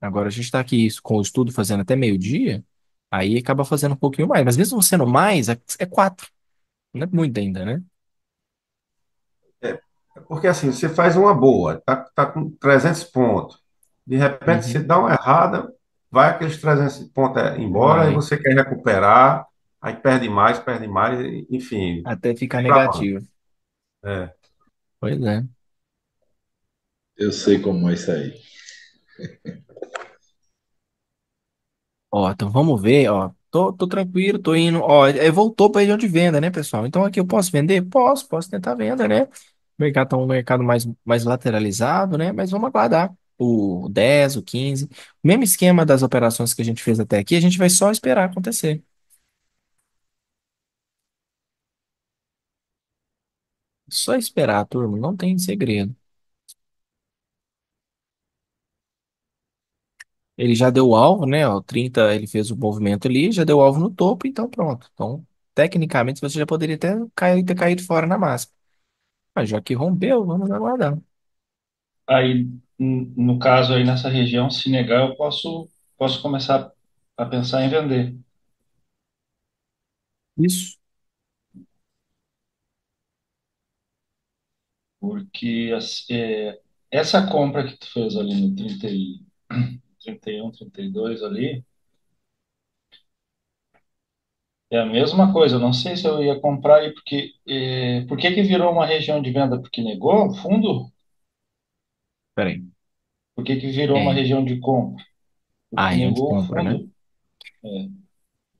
Speaker 1: Agora, a gente está aqui com o estudo fazendo até meio-dia, aí acaba fazendo um pouquinho mais. Mas mesmo sendo mais, é quatro. Não é muito ainda, né?
Speaker 7: É, porque assim, você faz uma boa, tá com 300 pontos. De repente você
Speaker 1: Uhum.
Speaker 7: dá uma errada, vai aqueles 300 pontos embora e
Speaker 1: Vai.
Speaker 7: você quer recuperar, aí perde mais, enfim,
Speaker 1: Até ficar
Speaker 7: reclamando.
Speaker 1: negativo.
Speaker 7: É.
Speaker 1: Pois é.
Speaker 2: Eu sei como é isso aí.
Speaker 1: Ó, então vamos ver, ó. Tô tranquilo, tô indo. Ó, voltou para região de venda, né, pessoal? Então aqui eu posso vender? Posso tentar venda, né? O mercado tá um mercado mais lateralizado, né? Mas vamos aguardar. O 10, o 15. Mesmo esquema das operações que a gente fez até aqui, a gente vai só esperar acontecer. Só esperar, turma. Não tem segredo. Ele já deu o alvo, né? Ó, 30, ele fez o movimento ali, já deu o alvo no topo, então pronto. Então, tecnicamente você já poderia ter caído fora na máxima. Mas já que rompeu, vamos aguardar.
Speaker 5: Aí, no caso aí nessa região, se negar, eu posso começar a pensar em vender.
Speaker 1: Isso.
Speaker 5: Porque essa compra que tu fez ali no 31, 32 ali, é a mesma coisa. Eu não sei se eu ia comprar aí, porque por que que virou uma região de venda? Porque negou o fundo?
Speaker 1: Peraí.
Speaker 5: Por que que virou uma
Speaker 1: É,
Speaker 5: região de compra?
Speaker 1: a
Speaker 5: Porque
Speaker 1: região de
Speaker 5: negou o
Speaker 1: compra, né?
Speaker 5: fundo. É,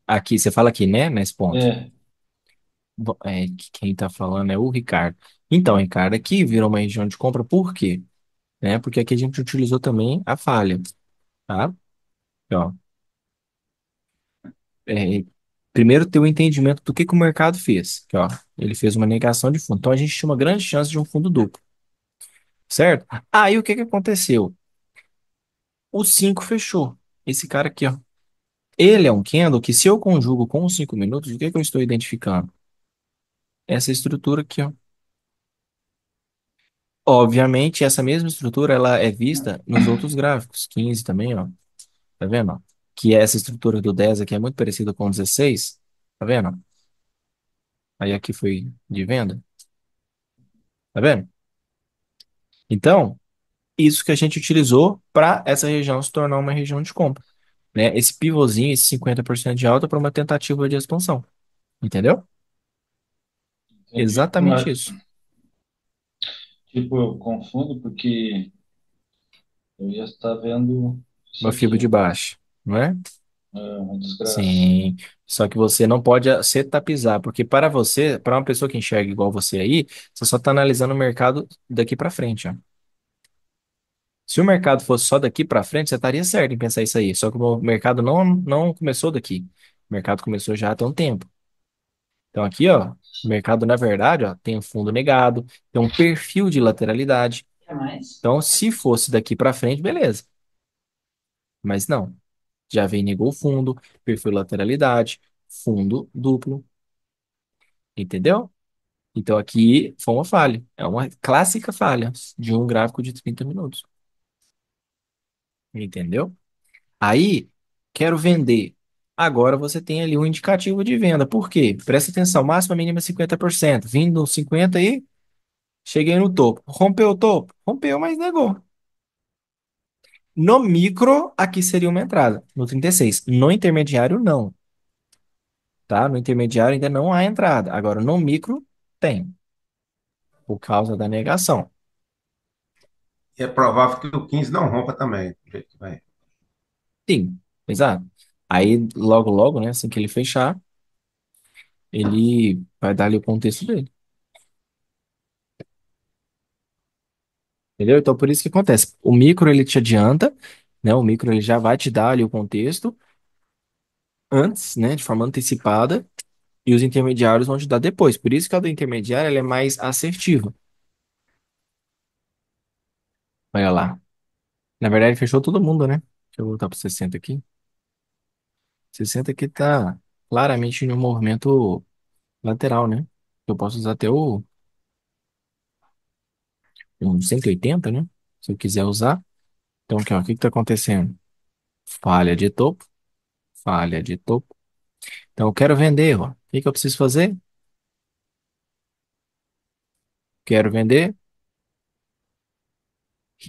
Speaker 1: Aqui, você fala aqui, né? Nesse ponto.
Speaker 5: é,
Speaker 1: Que quem tá falando é o Ricardo. Então, Ricardo, aqui virou uma região de compra, por quê? Né? Porque aqui a gente utilizou também a falha, tá? Ó, é, primeiro ter o entendimento do que o mercado fez. Que, ó, ele fez uma negação de fundo. Então a gente tinha uma grande chance de um fundo duplo, certo? Aí o que que aconteceu? O 5 fechou. Esse cara aqui, ó. Ele é um candle que, se eu conjugo com os 5 minutos, o que que eu estou identificando? Essa estrutura aqui, ó. Obviamente, essa mesma estrutura ela é vista nos outros gráficos, 15 também, ó. Tá vendo? Ó? Que essa estrutura do 10 aqui é muito parecida com o 16. Tá vendo? Aí aqui foi de venda. Tá vendo? Então, isso que a gente utilizou para essa região se tornar uma região de compra, né? Esse pivôzinho, esse 50% de alta para uma tentativa de expansão. Entendeu?
Speaker 5: entendi.
Speaker 1: Exatamente
Speaker 5: Mas,
Speaker 1: isso.
Speaker 5: tipo, eu confundo porque eu ia estar vendo isso
Speaker 1: Uma fibra de
Speaker 5: aqui.
Speaker 1: baixo, não é?
Speaker 5: É uma desgraça.
Speaker 1: Sim. Só que você não pode setapizar, porque para você, para uma pessoa que enxerga igual você aí, você só está analisando o mercado daqui para frente, ó. Se o mercado fosse só daqui para frente, você estaria certo em pensar isso aí. Só que o mercado não começou daqui. O mercado começou já há tem um tempo. Então aqui, ó, o mercado, na verdade, ó, tem um fundo negado, tem um perfil de lateralidade. Então, se fosse daqui para frente, beleza. Mas não. Já vem negou o fundo, perfil lateralidade, fundo duplo, entendeu? Então aqui foi uma falha. É uma clássica falha de um gráfico de 30 minutos. Entendeu? Aí, quero vender. Agora você tem ali um indicativo de venda. Por quê? Presta atenção, máxima mínima 50%. Vindo 50 aí, cheguei no topo. Rompeu o topo? Rompeu, mas negou. No micro, aqui seria uma entrada, no 36. No intermediário, não, tá? No intermediário ainda não há entrada. Agora, no micro, tem, por causa da negação.
Speaker 7: E é provável que o 15 não rompa também, do jeito que vai.
Speaker 1: Sim, exato. Aí, logo, logo, né, assim que ele fechar, ele vai dar ali o contexto dele. Entendeu? Então, por isso que acontece. O micro, ele te adianta, né? O micro, ele já vai te dar ali o contexto antes, né? De forma antecipada. E os intermediários vão te dar depois. Por isso que a do intermediário, ela é mais assertiva. Olha lá. Na verdade, fechou todo mundo, né? Deixa eu voltar para 60 aqui. 60 aqui tá claramente no movimento lateral, né? Eu posso usar até um 180, né? Se eu quiser usar. Então, aqui, ó, o que que tá acontecendo? Falha de topo, falha de topo. Então, eu quero vender, ó. O que que eu preciso fazer? Quero vender.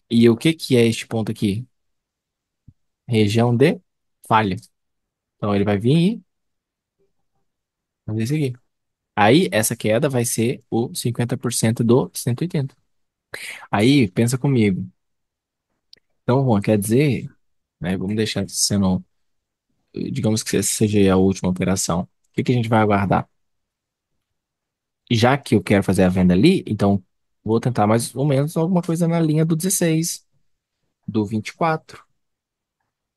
Speaker 1: E o que que é este ponto aqui? Região de falha. Então, ele vai vir e fazer isso aqui. Aí, essa queda vai ser o 50% do 180. Aí, pensa comigo. Então, Juan, quer dizer, né, vamos deixar sendo, digamos que essa seja a última operação. O que que a gente vai aguardar? Já que eu quero fazer a venda ali, então vou tentar mais ou menos alguma coisa na linha do 16, do 24,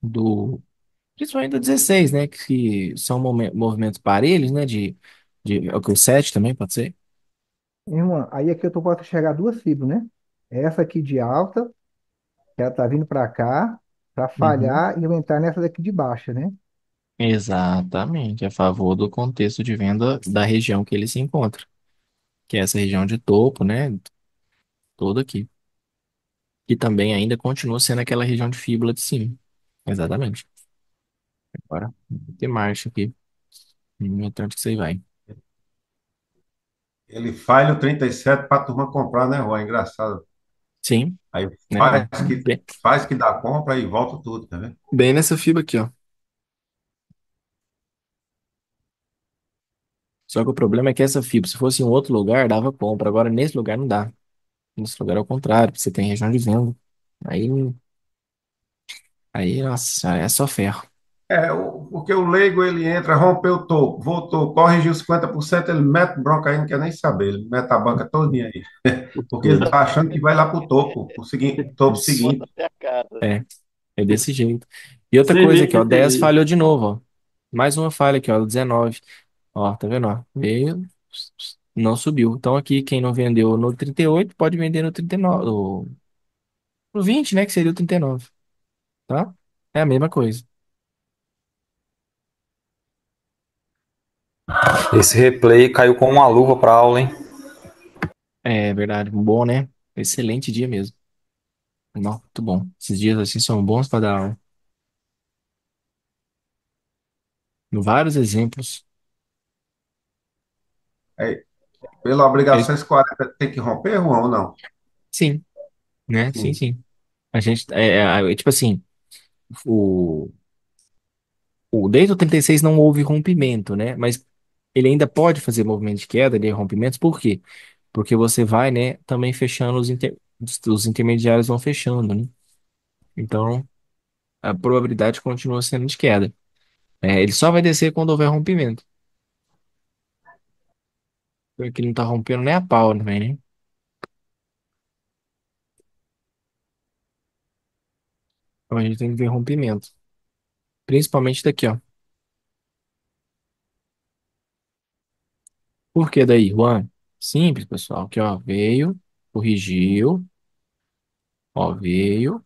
Speaker 1: do principalmente do 16, né? Que são movimentos parelhos, né? O 7 também pode ser.
Speaker 4: Irmã, aí aqui eu tô posso enxergar duas fibras, né? Essa aqui de alta, que ela tá vindo para cá, para
Speaker 1: Uhum.
Speaker 4: falhar e eu entrar nessa daqui de baixa, né?
Speaker 1: Exatamente, a favor do contexto de venda da região que ele se encontra, que é essa região de topo, né? Toda aqui. Que também ainda continua sendo aquela região de fíbula de cima. Exatamente. Agora, tem marcha aqui. Tanto que você vai.
Speaker 7: Ele falha o 37 para a turma comprar, né, Rô? É engraçado.
Speaker 1: Sim,
Speaker 7: Aí
Speaker 1: né?
Speaker 7: faz que dá compra e volta tudo, tá vendo?
Speaker 1: Bem nessa fibra aqui, ó. Só que o problema é que essa fibra, se fosse em outro lugar, dava compra. Agora, nesse lugar, não dá. Nesse lugar é o contrário, você tem região de venda. Aí, nossa, é só ferro.
Speaker 7: Porque o leigo, ele entra, rompeu o topo, voltou, corrigiu 50%, ele mete bronca aí, não quer nem saber, ele mete a banca todinha aí. Porque ele
Speaker 3: Tudo.
Speaker 7: está achando que vai lá para o topo, o seguinte, topo
Speaker 1: Isso.
Speaker 9: Bota
Speaker 7: seguinte.
Speaker 9: até a cara.
Speaker 1: É, é desse jeito. E outra coisa aqui,
Speaker 3: Cerveja,
Speaker 1: ó,
Speaker 3: tem
Speaker 1: 10
Speaker 3: cerveja.
Speaker 1: falhou de novo, ó. Mais uma falha aqui, ó, 19. Ó, tá vendo, ó? Veio, não subiu. Então aqui, quem não vendeu no 38 pode vender no 39, no 20, né, que seria o 39, tá? É a mesma coisa.
Speaker 8: Esse replay caiu com uma luva pra aula, hein?
Speaker 1: É verdade, bom, né? Excelente dia mesmo. Não, muito bom. Esses dias assim são bons para dar aula. Vários exemplos.
Speaker 7: Aí, pela
Speaker 1: É,
Speaker 7: obrigação, esse 40 tem que romper, Juan, ou não?
Speaker 1: sim, né? Sim,
Speaker 7: Sim.
Speaker 1: sim. A gente, tipo assim, o, desde o 36 não houve rompimento, né? Mas ele ainda pode fazer movimento de queda de rompimentos, por quê? Porque você vai, né, também fechando os intermediários vão fechando, né? Então, a probabilidade continua sendo de queda. Ele só vai descer quando houver rompimento. Porque ele não tá rompendo nem a pau também, né? Então a gente tem que ver rompimento. Principalmente daqui, ó. Por que daí, Juan? Simples, pessoal. Aqui, ó, veio, corrigiu, ó, veio,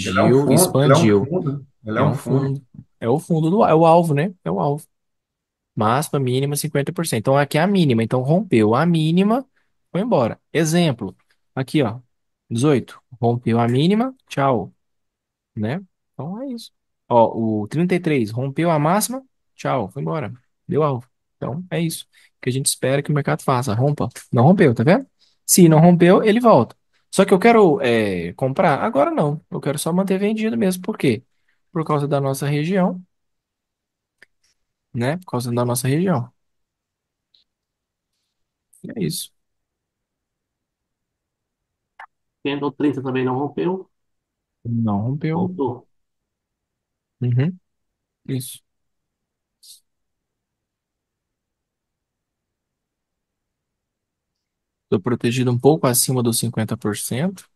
Speaker 7: Ele é um
Speaker 1: corrigiu,
Speaker 7: fundo, ele é um
Speaker 1: expandiu.
Speaker 7: fundo, né? Ele é
Speaker 1: É
Speaker 7: um
Speaker 1: um
Speaker 7: fundo.
Speaker 1: fundo. É o fundo é o alvo, né? É o alvo. Máxima, mínima, 50%. Então aqui é a mínima. Então rompeu a mínima, foi embora. Exemplo. Aqui, ó. 18. Rompeu a mínima, tchau. Né? Então é isso. Ó, o 33 rompeu a máxima, tchau, foi embora. Deu alvo. Então é isso que a gente espera que o mercado faça. Rompa. Não rompeu, tá vendo? Se não rompeu, ele volta. Só que eu quero comprar? Agora não. Eu quero só manter vendido mesmo. Por quê? Por causa da nossa região, né? Por causa da nossa região. É isso.
Speaker 3: Candle 30 também não rompeu.
Speaker 1: Não rompeu.
Speaker 3: Voltou.
Speaker 1: Uhum. Isso. Estou protegido um pouco acima dos 50%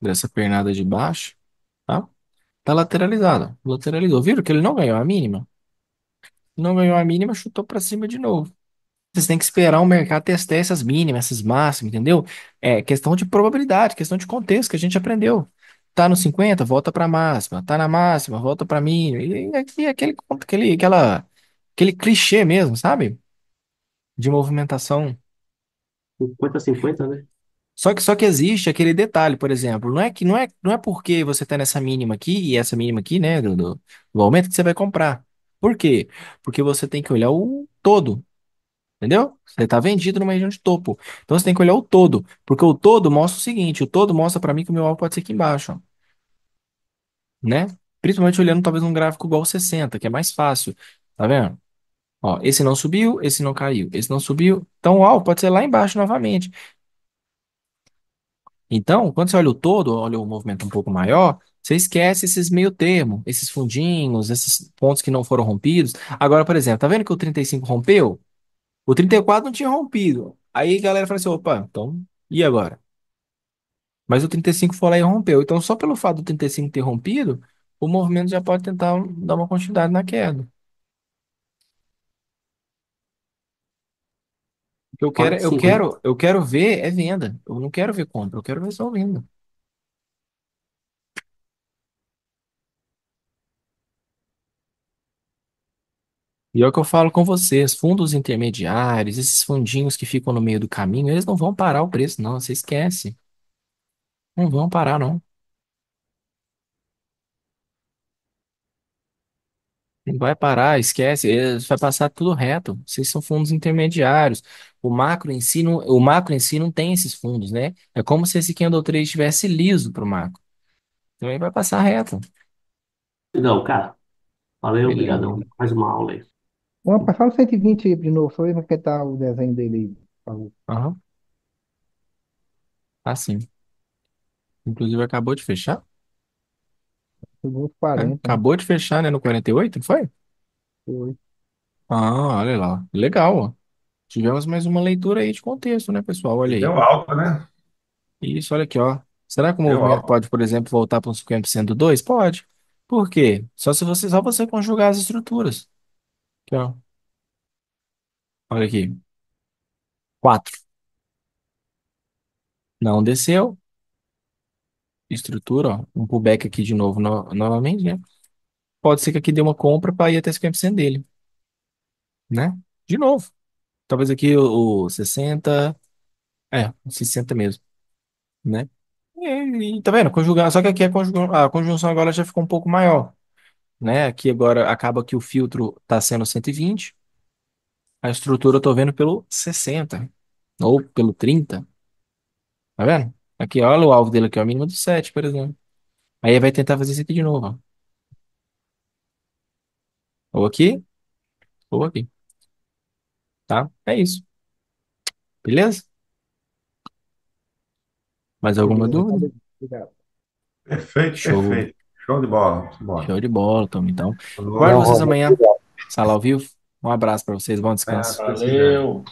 Speaker 1: dessa pernada de baixo, tá? Tá lateralizado. Lateralizou. Viram que ele não ganhou a mínima? Não ganhou a mínima, chutou para cima de novo. Vocês têm que esperar o mercado testar essas mínimas, essas máximas, entendeu? É questão de probabilidade, questão de contexto que a gente aprendeu. Tá no 50, volta para máxima. Tá na máxima, volta para mínima. E aquele clichê mesmo, sabe? De movimentação.
Speaker 3: 50-50, né?
Speaker 1: Só que existe aquele detalhe, por exemplo, não é porque você está nessa mínima aqui e essa mínima aqui, né, do aumento que você vai comprar. Por quê? Porque você tem que olhar o todo, entendeu? Você está vendido numa região de topo. Então você tem que olhar o todo, porque o todo mostra o seguinte, o todo mostra para mim que o meu alvo pode ser aqui embaixo, ó, né? Principalmente olhando talvez um gráfico igual ao 60, que é mais fácil. Tá vendo? Ó, esse não subiu, esse não caiu, esse não subiu. Então o alvo pode ser lá embaixo novamente. Então, quando você olha o todo, olha o movimento um pouco maior, você esquece esses meio termo, esses fundinhos, esses pontos que não foram rompidos. Agora, por exemplo, tá vendo que o 35 rompeu? O 34 não tinha rompido. Aí a galera fala assim, opa, então, e agora? Mas o 35 foi lá e rompeu. Então, só pelo fato do 35 ter rompido, o movimento já pode tentar dar uma continuidade na queda. O que eu quero, eu
Speaker 3: 45, né?
Speaker 1: quero, eu quero ver é venda. Eu não quero ver compra, eu quero ver só venda. E é o que eu falo com vocês, fundos intermediários, esses fundinhos que ficam no meio do caminho, eles não vão parar o preço, não, você esquece. Não vão parar, não. Não vai parar, esquece, vai passar tudo reto. Vocês são fundos intermediários. O macro em si não tem esses fundos, né? É como se esse candle trade estivesse liso para o macro. Então ele vai passar reto.
Speaker 3: Não, cara. Valeu,
Speaker 1: Beleza.
Speaker 3: obrigadão. Mais uma aula aí.
Speaker 4: Vamos passar o 120 aí de novo, só ver como é que tá o desenho dele aí, por favor.
Speaker 1: Aham, assim. Inclusive acabou de fechar,
Speaker 4: Chegou uns
Speaker 1: né?
Speaker 4: 40, né?
Speaker 1: Acabou de fechar, né? No 48, não foi?
Speaker 4: Foi.
Speaker 1: Ah, olha lá. Legal, ó. Tivemos mais uma leitura aí de contexto, né, pessoal?
Speaker 7: E
Speaker 1: Olha aí.
Speaker 7: deu alta, né?
Speaker 1: Isso, olha aqui, ó. Será que o
Speaker 7: Deu
Speaker 1: movimento
Speaker 7: alta.
Speaker 1: pode, por exemplo, voltar para uns 50% do 2? Pode. Por quê? Só você conjugar as estruturas. Aqui, ó. Olha aqui. 4. Não desceu. Estrutura, ó. Um pullback aqui de novo, novamente, né? Pode ser que aqui dê uma compra para ir até 50% dele, né? De novo. Talvez aqui o 60. É, o 60 mesmo, né? E tá vendo? Conjugar, só que aqui a conjunção agora já ficou um pouco maior, né? Aqui agora acaba que o filtro está sendo 120, a estrutura eu tô vendo pelo 60 ou pelo 30, tá vendo? Aqui, olha o alvo dele aqui, ó, o mínimo do 7, por exemplo. Aí vai tentar fazer isso aqui de novo, ó. Ou aqui, ou aqui, tá? É isso, beleza? Mais alguma
Speaker 4: Beleza,
Speaker 1: dúvida?
Speaker 4: valeu. Obrigado.
Speaker 7: Perfeito,
Speaker 1: Show,
Speaker 7: perfeito. Show de bola. Bora.
Speaker 1: show de bola, Tom. Então,
Speaker 7: Boa
Speaker 1: guardo
Speaker 8: Não,
Speaker 7: noite.
Speaker 1: vocês
Speaker 8: Juan,
Speaker 1: amanhã, sala ao vivo. Um abraço para vocês, bom
Speaker 7: É,
Speaker 1: descanso.
Speaker 7: se Deus quiser.
Speaker 5: Valeu.